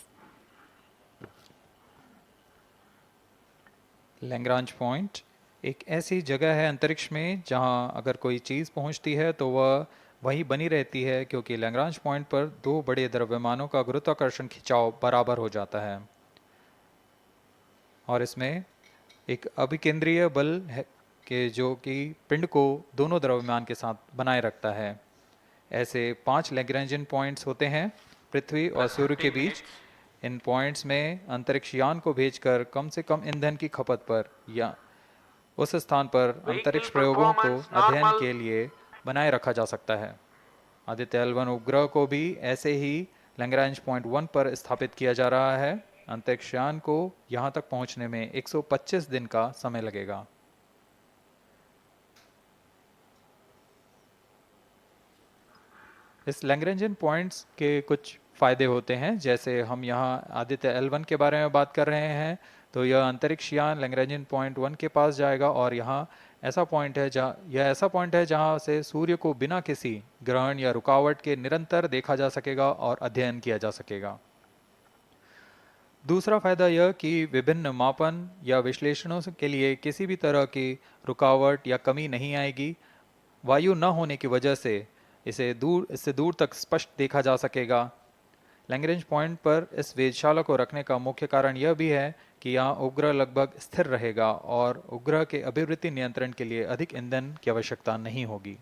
Lagrange point एक ऐसी जगह है अंतरिक्ष में जहां अगर कोई चीज़ पहुंचती है तो वह वहीं बनी रहती है, क्योंकि लैग्रांज पॉइंट पर 2 बड़े द्रव्यमानों का गुरुत्वाकर्षण खिंचाव बराबर हो जाता है और इसमें एक अभिकेंद्रीय बल है कि जो कि पिंड को दोनों द्रव्यमान के साथ बनाए रखता है। ऐसे 5 लैग्रेंजियन पॉइंट्स होते हैं पृथ्वी और सूर्य के बीच। इन पॉइंट्स में अंतरिक्ष यान को भेजकर कम से कम ईंधन की खपत पर या उस स्थान पर अंतरिक्ष प्रयोगों को अध्ययन के लिए बनाए रखा जा सकता है। आदित्य-L1 उपग्रह को भी ऐसे ही लैग्रेंज पॉइंट 1 पर स्थापित किया जा रहा है। अंतरिक्ष यान को यहां तक पहुंचने में 125 दिन का समय लगेगा। इस लैग्रेंजियन पॉइंट्स के कुछ फायदे होते हैं, जैसे हम यहाँ आदित्य-L1 के बारे में बात कर रहे हैं तो यह अंतरिक्ष यान लैग्रेंजियन पॉइंट 1 के पास जाएगा और यहाँ ऐसा पॉइंट है जहाँ से सूर्य को बिना किसी ग्रहण या रुकावट के निरंतर देखा जा सकेगा और अध्ययन किया जा सकेगा। दूसरा फायदा यह कि विभिन्न मापन या विश्लेषणों के लिए किसी भी तरह की रुकावट या कमी नहीं आएगी। वायु न होने की वजह से इससे दूर तक स्पष्ट देखा जा सकेगा। लैग्रेंज पॉइंट पर इस वेधशाला को रखने का मुख्य कारण यह भी है कि यहाँ उपग्रह लगभग स्थिर रहेगा और उपग्रह के अभिवृत्ति नियंत्रण के लिए अधिक ईंधन की आवश्यकता नहीं होगी।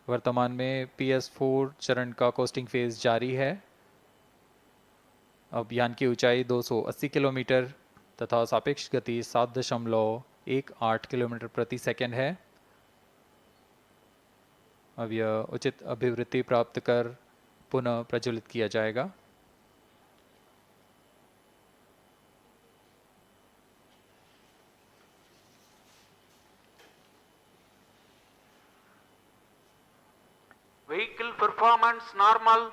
वर्तमान में PS4 चरण का कोस्टिंग फेज जारी है। अब यान की ऊंचाई 280 किलोमीटर तथा सापेक्ष गति 7.18 किलोमीटर प्रति सेकंड है। अब यह उचित अभिवृत्ति प्राप्त कर पुनः प्रज्वलित किया जाएगा। Vehicle performance normal.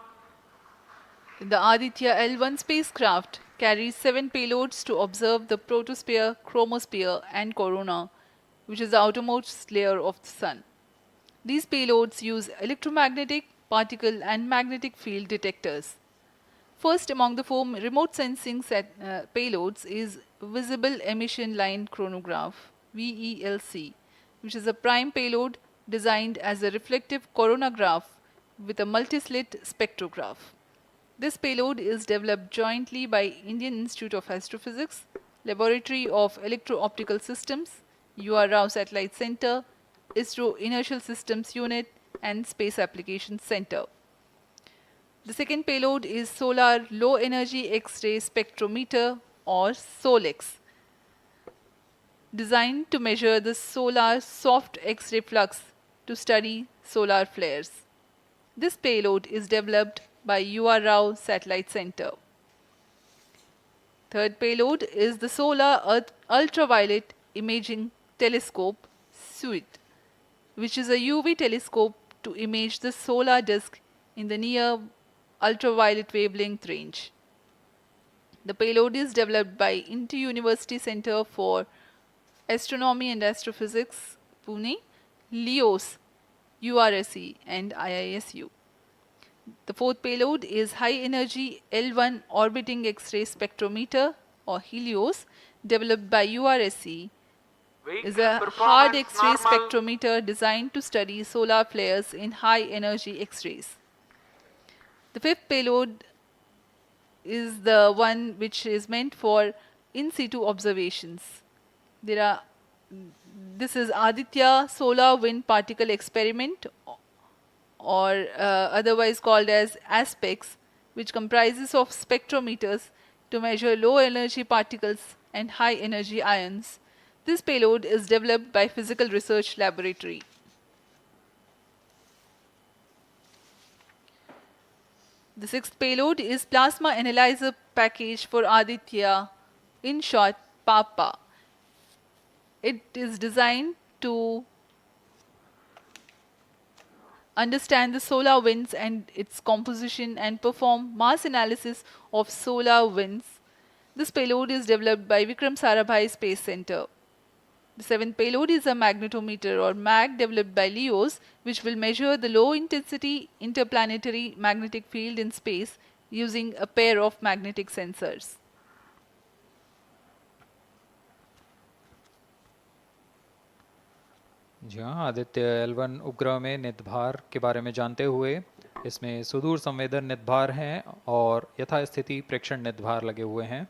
The Aditya-L1 spacecraft carries 7 payloads to observe the protosphere, chromosphere and corona, which is the outermost layer of the Sun. These payloads use electromagnetic, particle and magnetic field detectors. First among the 4 remote sensing payloads is Visible Emission Line Chronograph (VELC), which is a prime payload designed as a reflective coronagraph with a multi-slit spectrograph. This payload is developed jointly by Indian Institute of Astrophysics, Laboratory of Electro-Optical Systems, UR Rao Satellite Center, ISRO Inertial Systems Unit and Space Applications Center. The second payload is Solar Low Energy X-ray Spectrometer or SOLEX, designed to measure the solar soft X-ray flux to study solar flares. This payload is developed by UR Rao Satellite Center. Third payload is the Solar Earth Ultraviolet Imaging Telescope Suite, which is a UV telescope to image the solar disk in the near ultraviolet wavelength range. The payload is developed by Inter-University Center for Astronomy and Astrophysics, Pune, LEOS, URSE and IISU. The fourth payload is High Energy L1 Orbiting X-ray Spectrometer or HELIOS, developed by URSE. Is a hard X-ray spectrometer designed to study solar flares in high energy X-rays. The fifth payload is the one which is meant for in situ observations. This is Aditya Solar Wind Particle Experiment, or otherwise called as ASPEX, which comprises of spectrometers to measure low energy particles and high energy ions. This payload is developed by Physical Research Laboratory. The sixth payload is Plasma Analyzer Package for Aditya, in short PAPA. It is designed to understand the solar winds and its composition and perform mass analysis of solar winds. This payload is developed by Vikram Sarabhai Space Center. The seventh payload is a magnetometer or MAG developed by LEOS, which will measure the low intensity interplanetary magnetic field in space using a pair of magnetic sensors. जी हाँ, आदित्य-L1 उपग्रह में नित भार के बारे में जानते हुए इसमें सुदूर संवेदन नितभार हैं और यथास्थिति प्रेक्षण नितभार लगे हुए हैं।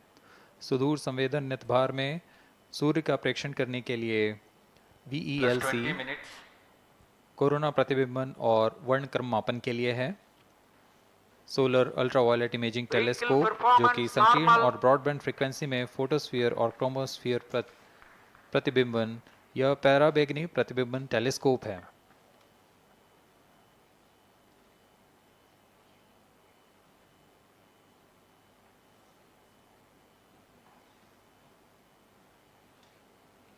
सुदूर संवेदन नितभार में सूर्य का प्रेक्षण करने के लिए VELC कोरोना प्रतिबिंबन और वर्णक्रम मापन के लिए है। सोलर अल्ट्रावायलेट इमेजिंग टेलीस्कोप जो कि संकीर्ण और ब्रॉडबैंड फ्रीक्वेंसी में फोटोस्फीयर और क्रोमोस्फीयर प्रतिबिंबन यह पैराबैंगनी प्रतिबिंबन टेलीस्कोप है।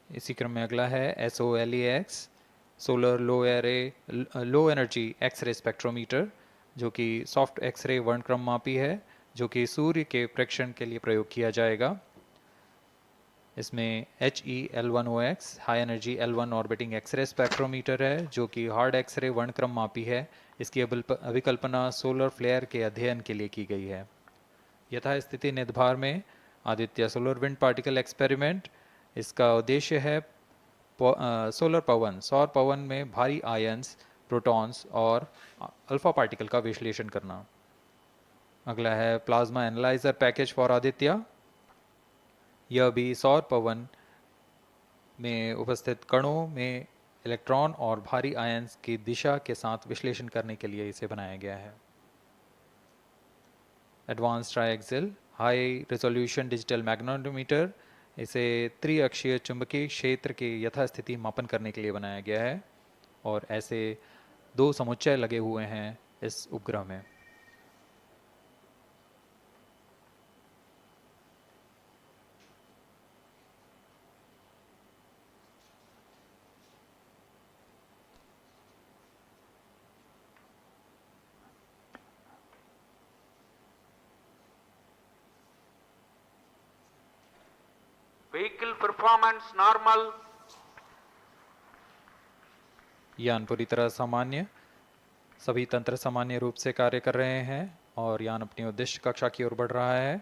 इसी क्रम में अगला है SOLEX solar low energy X ray spectrometer जो कि सॉफ्ट एक्सरे वर्णक्रम मापी है जो कि सूर्य के प्रेक्षण के लिए प्रयोग किया जाएगा। इसमें HE-L1OX high energy L1 orbiting X ray spectrometer है जो कि हार्ड एक्सरे वर्णक्रम मापी है। इसकी अभिकल्पना सोलर फ्लेयर के अध्ययन के लिए की गई है। यथास्थिति नितभार में Aditya solar wind particle experiment, इसका उद्देश्य है सोलर पवन सौर पवन में भारी आयंस, प्रोटॉन्स और अल्फा पार्टिकल का विश्लेषण करना। अगला है plasma analyser package for Aditya. यह भी सौर पवन में उपस्थित कणों में इलेक्ट्रॉन और भारी आयंस की दिशा के साथ विश्लेषण करने के लिए इसे बनाया गया है। Advance triaxial high resolution digital magnetometer, इसे त्रिअक्षीय चुंबकीय क्षेत्र के यथास्थिति मापन करने के लिए बनाया गया है और ऐसे 2 समुच्चय लगे हुए हैं इस उपग्रह में। Vehicle performance normal. यान पूरी तरह सामान्य, सभी तंत्र सामान्य रूप से कार्य कर रहे हैं और यान अपनी उद्देश्य कक्षा की ओर बढ़ रहा है।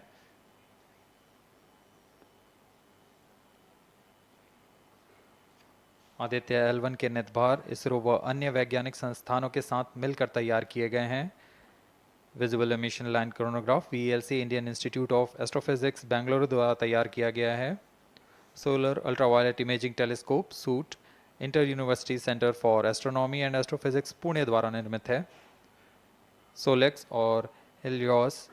आदित्य-L1 के नितभार इसरो व अन्य वैज्ञानिक संस्थानों के साथ मिलकर तैयार किए गए हैं। Visible emission line chronograph VELC Indian institute of astrophysics Bengaluru द्वारा तैयार किया गया है। Solar ultraviolet imaging telescope suit inter university centre for astronomy and astrophysics Pune द्वारा निर्मित है। सोलेक्स और हेलियोस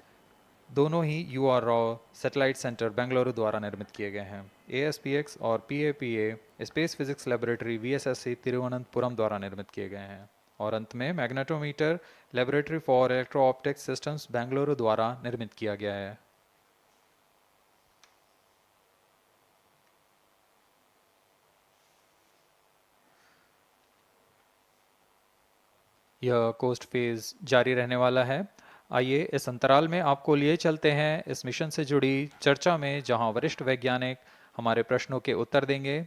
दोनों ही UR सैटेलाइट सेंटर बेंगलुरु द्वारा निर्मित किए गए हैं। ASPX और PAPA space physics laboratory VSSC Thiruvananthapuram द्वारा निर्मित किए गए हैं। और अंत में magnetometer laboratory for electro optics systems Bengaluru द्वारा निर्मित किया गया है। यह कोस्ट फेज जारी रहने वाला है। आइए इस अंतराल में आपको लिए चलते हैं इस मिशन से जुड़ी चर्चा में, जहां वरिष्ठ वैज्ञानिक हमारे प्रश्नों के उत्तर देंगे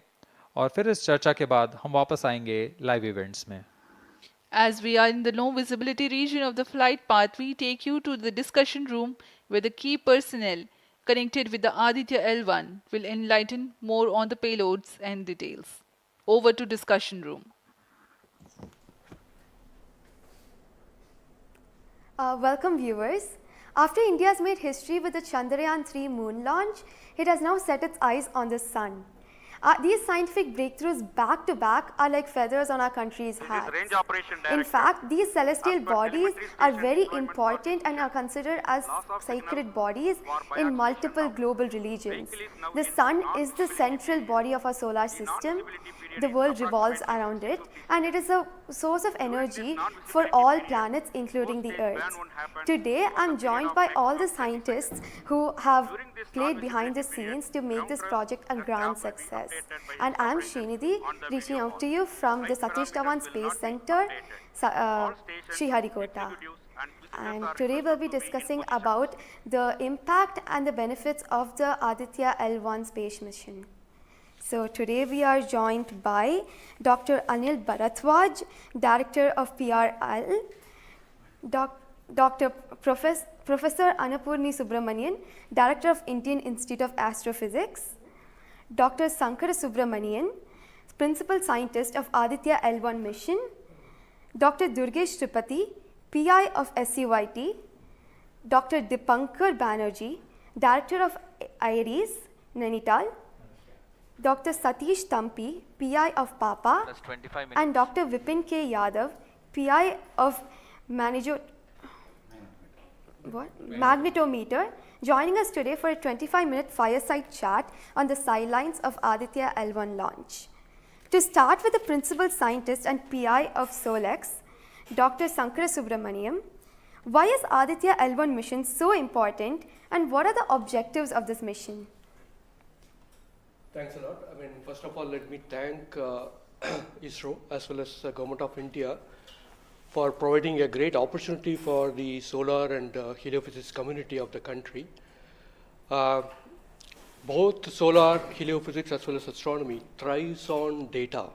और फिर इस चर्चा के बाद हम वापस आएंगे लाइव इवेंट्स में। As we are in the low visibility region of the flight path, we take you to the discussion room where the key personnel connected with the Aditya-L1 will enlighten more on the payloads and details. Over to discussion room. Welcome viewers. After India has made history with the Chandrayaan-3 moon launch, it has now set its eyes on the sun. These scientific breakthroughs back to back are like feathers on our country's hats. In fact, these celestial bodies are very important and are considered as sacred bodies in multiple global religions. The sun is the central body of our solar system. The world revolves around it, and it is a source of energy for all planets, including the Earth. Today, I am joined by all the scientists who have played behind the scenes to make this project a grand success. And I am Srinidhi, reaching out to you from the Satish Dhawan Space Center, Sriharikota. And today we'll be discussing about the impact and the benefits of the Aditya-L1 space mission. So today we are joined by Dr. Anil Bharadwaj, Director of PRL, Professor Annapurni Subramanian, Director of Indian Institute of Astrophysics, Dr. Sankara Subramanian, Principal Scientist of Aditya-L1 mission, Dr. Durgesh Tripathi, PI of SUIT, Dr. Dipankar Banerjee, Director of IRIS, Nainital, Dr. Satish Tampi, PI of PAPA, Plus 25 minutes. and Dr. Vipin K. Yadav, PI of Magnetometer, joining us today for a 25-minute fireside chat on the sidelines of Aditya-L1 launch. To start with the principal scientist and PI of SOLEX, Dr. Sankara Subramaniam, why is Aditya-L1 mission so important and what are the objectives of this mission? Thanks a lot. First of all, let me thank ISRO as well as the Government of India for providing a great opportunity for the solar and heliophysics community of the country. Both solar, heliophysics as well as astronomy thrives on data.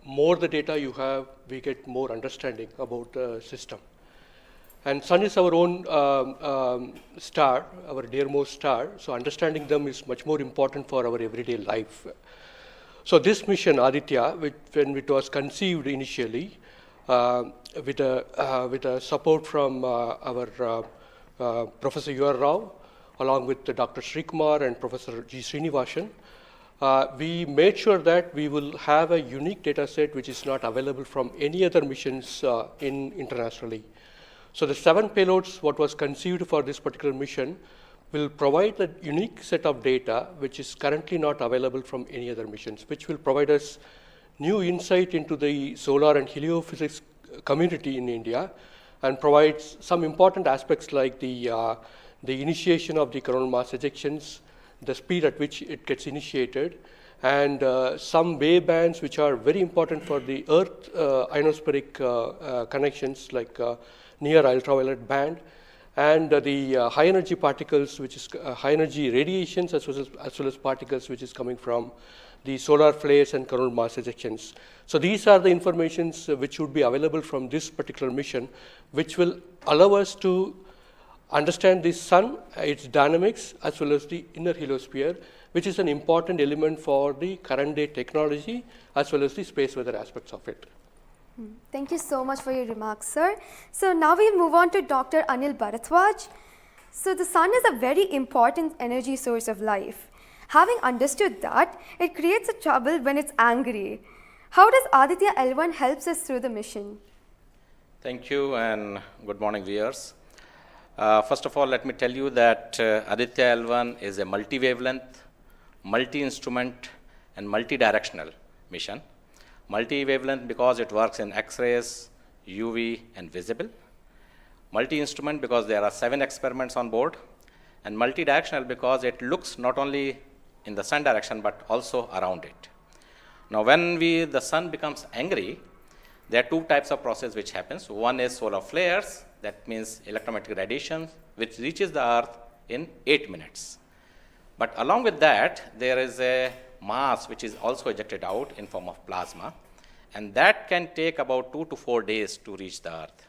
More the data you have, we get more understanding about the system. And Sun is our own star, our dearmost star, so understanding them is much more important for our everyday life. So this mission, Aditya, when it was conceived initially, with a support from our Professor U.R. Rao, along with Dr. Srikumar and Professor G. Srinivasan, we made sure that we will have a unique data set which is not available from any other missions internationally. So the 7 payloads, what was conceived for this particular mission, will provide a unique set of data which is currently not available from any other missions, which will provide us new insight into the solar and heliophysics community in India and provides some important aspects like the initiation of the coronal mass ejections, the speed at which it gets initiated, and some wave bands which are very important for the Earth ionospheric connections like near ultraviolet band, and the high energy particles, which is high energy radiations as well as particles which is coming from the solar flares and coronal mass ejections. So these are the informations which would be available from this particular mission, which will allow us to understand the Sun, its dynamics, as well as the inner heliosphere, which is an important element for the current day technology, as well as the space weather aspects of it. Thank you so much for your remarks, sir. So now we'll move on to Dr. Anil Bharadwaj. So the Sun is a very important energy source of life. Having understood that, it creates a trouble when it's angry. How does Aditya-L1 helps us through the mission? Thank you and good morning, viewers. First of all, let me tell you that Aditya-L1 is a multi-wavelength, multi-instrument and multi-directional mission. Multi-wavelength because it works in X-rays, UV and visible. Multi-instrument because there are 7 experiments on board. And multi-directional because it looks not only in the Sun direction but also around it. Now when the Sun becomes angry, there are 2 types of process which happens. One is solar flares, that means electromagnetic radiation, which reaches the Earth in 8 minutes. But along with that, there is a mass which is also ejected out in form of plasma, and that can take about 2 to 4 days to reach the Earth.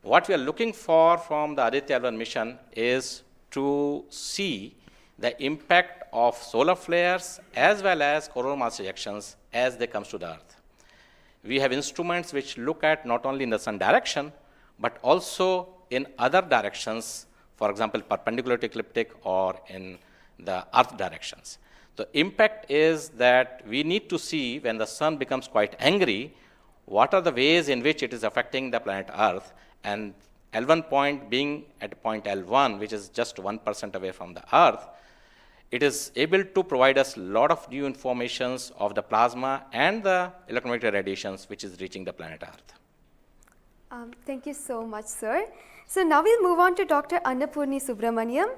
What we are looking for from the Aditya-L1 mission is to see the impact of solar flares as well as coronal mass ejections as they come to the Earth. We have instruments which look at not only in the Sun direction, but also in other directions, for example, perpendicular to ecliptic or in the Earth directions. The impact is that we need to see when the Sun becomes quite angry, what are the ways in which it is affecting the planet Earth, and L1 point being at point L1, which is just 1% away from the Earth, it is able to provide us a lot of new informations of the plasma and the electromagnetic radiations which is reaching the planet Earth. Thank you so much, sir. So now we'll move on to Dr. Annapurni Subramaniam.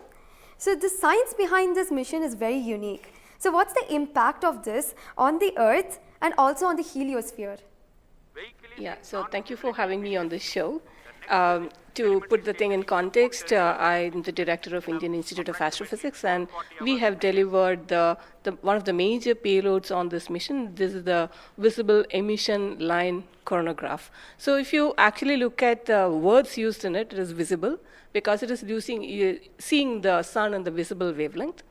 So the science behind this mission is very unique. So what's the impact of this on the Earth and also on the heliosphere? Yeah, so thank you for having me on this show. To put the thing in context, I'm the director of Indian Institute of Astrophysics, and we have delivered one of the major payloads on this mission. This is the visible emission line coronagraph. So if you actually look at the words used in it, it is visible because it is seeing the Sun in the visible wavelength.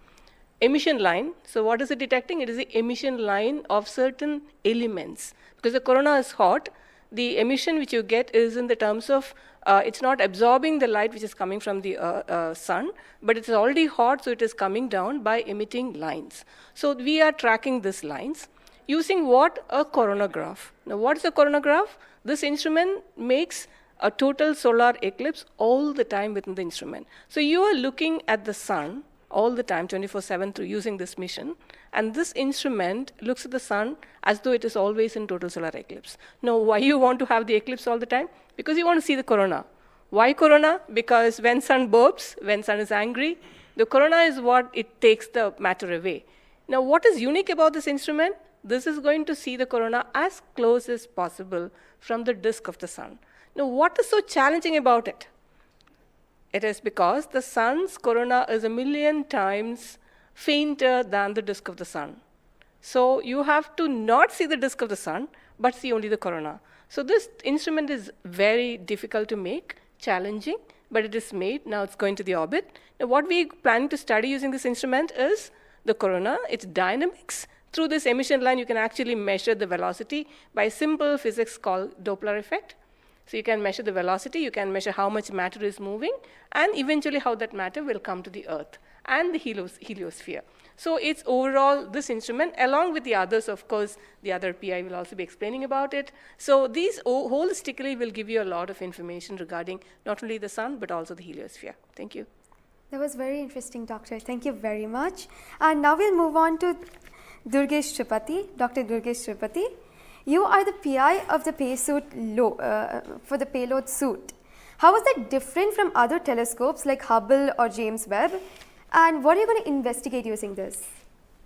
Emission line, so what is it detecting? It is the emission line of certain elements. Because the corona is hot, the emission which you get is in the terms of, it's not absorbing the light which is coming from the sun, but it's already hot, so it is coming down by emitting lines. So we are tracking these lines using what? A coronagraph. Now what is a coronagraph? This instrument makes a total solar eclipse all the time within the instrument. So you are looking at the sun all the time, 24/7 through using this mission, and this instrument looks at the sun as though it is always in total solar eclipse. Now, why you want to have the eclipse all the time? Because you want to see the corona. Why corona? Because when sun burps, when sun is angry, the corona is what it takes the matter away. Now, what is unique about this instrument? This is going to see the corona as close as possible from the disk of the sun. Now, what is so challenging about it? It is because the sun's corona is 1,000,000 times fainter than the disk of the sun. So you have to not see the disk of the sun, but see only the corona. So this instrument is very difficult to make, challenging, but it is made. Now it's going to the orbit. Now what we plan to study using this instrument is the corona, its dynamics. Through this emission line, you can actually measure the velocity by simple physics called Doppler effect. So you can measure the velocity, you can measure how much matter is moving, and eventually how that matter will come to the Earth and the heliosphere. So it's overall this instrument, along with the others, of course, the other PI will also be explaining about it. So these holistically will give you a lot of information regarding not only the sun, but also the heliosphere. Thank you. That was very interesting, Doctor. Thank you very much. And now we'll move on to Durgesh Tripathi, Dr. Durgesh Tripathi. You are the PI of the for the payload suit. How is that different from other telescopes like Hubble or James Webb? And what are you going to investigate using this?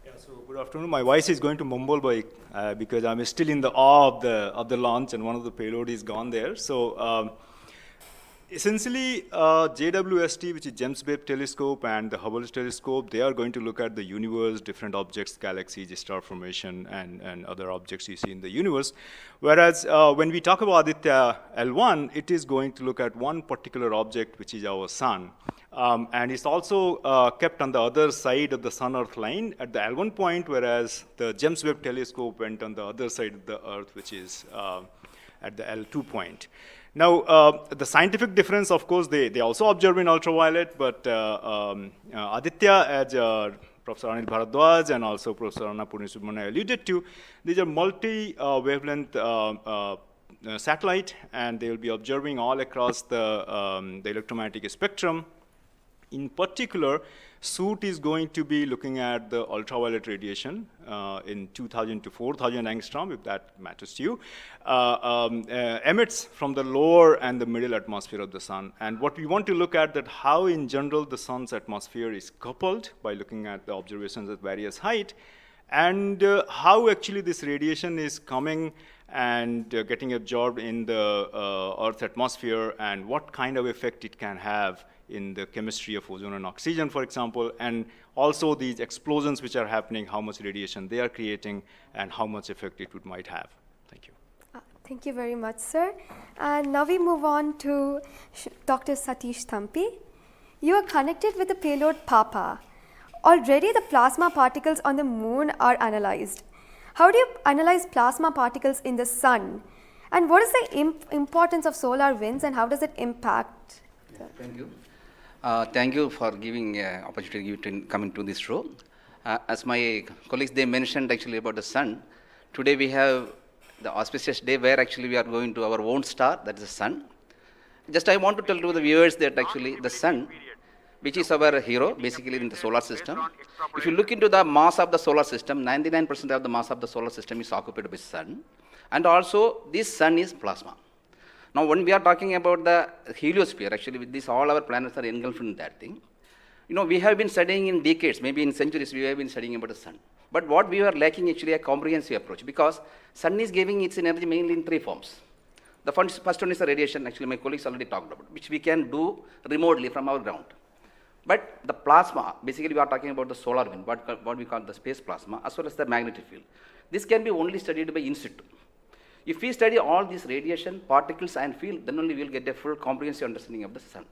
Yeah, so good afternoon. My voice is going to mumble because I'm still in the awe of the launch, and one of the payload is gone there. So essentially, JWST, which is James Webb Telescope, and the Hubble Telescope, they are going to look at the universe, different objects, galaxies, star formation, and other objects you see in the universe. Whereas when we talk about Aditya-L1, it is going to look at one particular object, which is our sun. And it's also kept on the other side of the Sun-Earth line at the L1 point, whereas the James Webb Telescope went on the other side of the Earth, which is at the L2 point. Now, the scientific difference, of course, they also observe in ultraviolet, but Aditya, as Professor Anil Bharadwaj and also Professor Anna Purnisubramanian alluded to, these are multi-wavelength satellite, and they will be observing all across the electromagnetic spectrum. In particular, suit is going to be looking at the ultraviolet radiation in 2000 to 4000 angstrom, if that matters to you, emits from the lower and the middle atmosphere of the sun. And what we want to look at that how in general the sun's atmosphere is coupled by looking at the observations at various height, and how actually this radiation is coming and getting absorbed in the Earth's atmosphere, and what kind of effect it can have in the chemistry of ozone and oxygen, for example, and also these explosions which are happening, how much radiation they are creating, and how much effect it might have. Thank you. Thank you very much, sir. And now we move on to Dr. Satish Thampi. You are connected with the payload PAPA. Already the plasma particles on the moon are analyzed. How do you analyze plasma particles in the sun? And what is the importance of solar winds, and how does it impact? Thank you. Thank you for giving opportunity to come into this show. As my colleagues, they mentioned actually about the sun. Today we have the auspicious day where actually we are going to our own star, that is the sun. Just I want to tell to the viewers that actually the sun, which is our hero basically in the solar system. If you look into the mass of the solar system, 99% of the mass of the solar system is occupied by sun. And also this sun is plasma. Now, when we are talking about the heliosphere, actually with this, all our planets are engulfed in that thing. You know, we have been studying in decades, maybe in centuries, we have been studying about the sun. But what we are lacking actually a comprehensive approach, because sun is giving its energy mainly in three forms. The first one is the radiation, actually my colleagues already talked about, which we can do remotely from our ground. But the plasma, basically we are talking about the solar wind, what we call the space plasma, as well as the magnetic field. This can be only studied by in situ. If we study all these radiation, particles and field, then only we will get a full comprehensive understanding of the sun.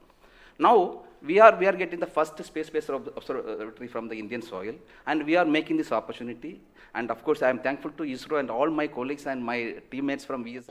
Now, we are getting the first space-based observatory from the Indian soil, and we are making this opportunity. And of course, I am thankful to ISRO and all my colleagues and my teammates from VS.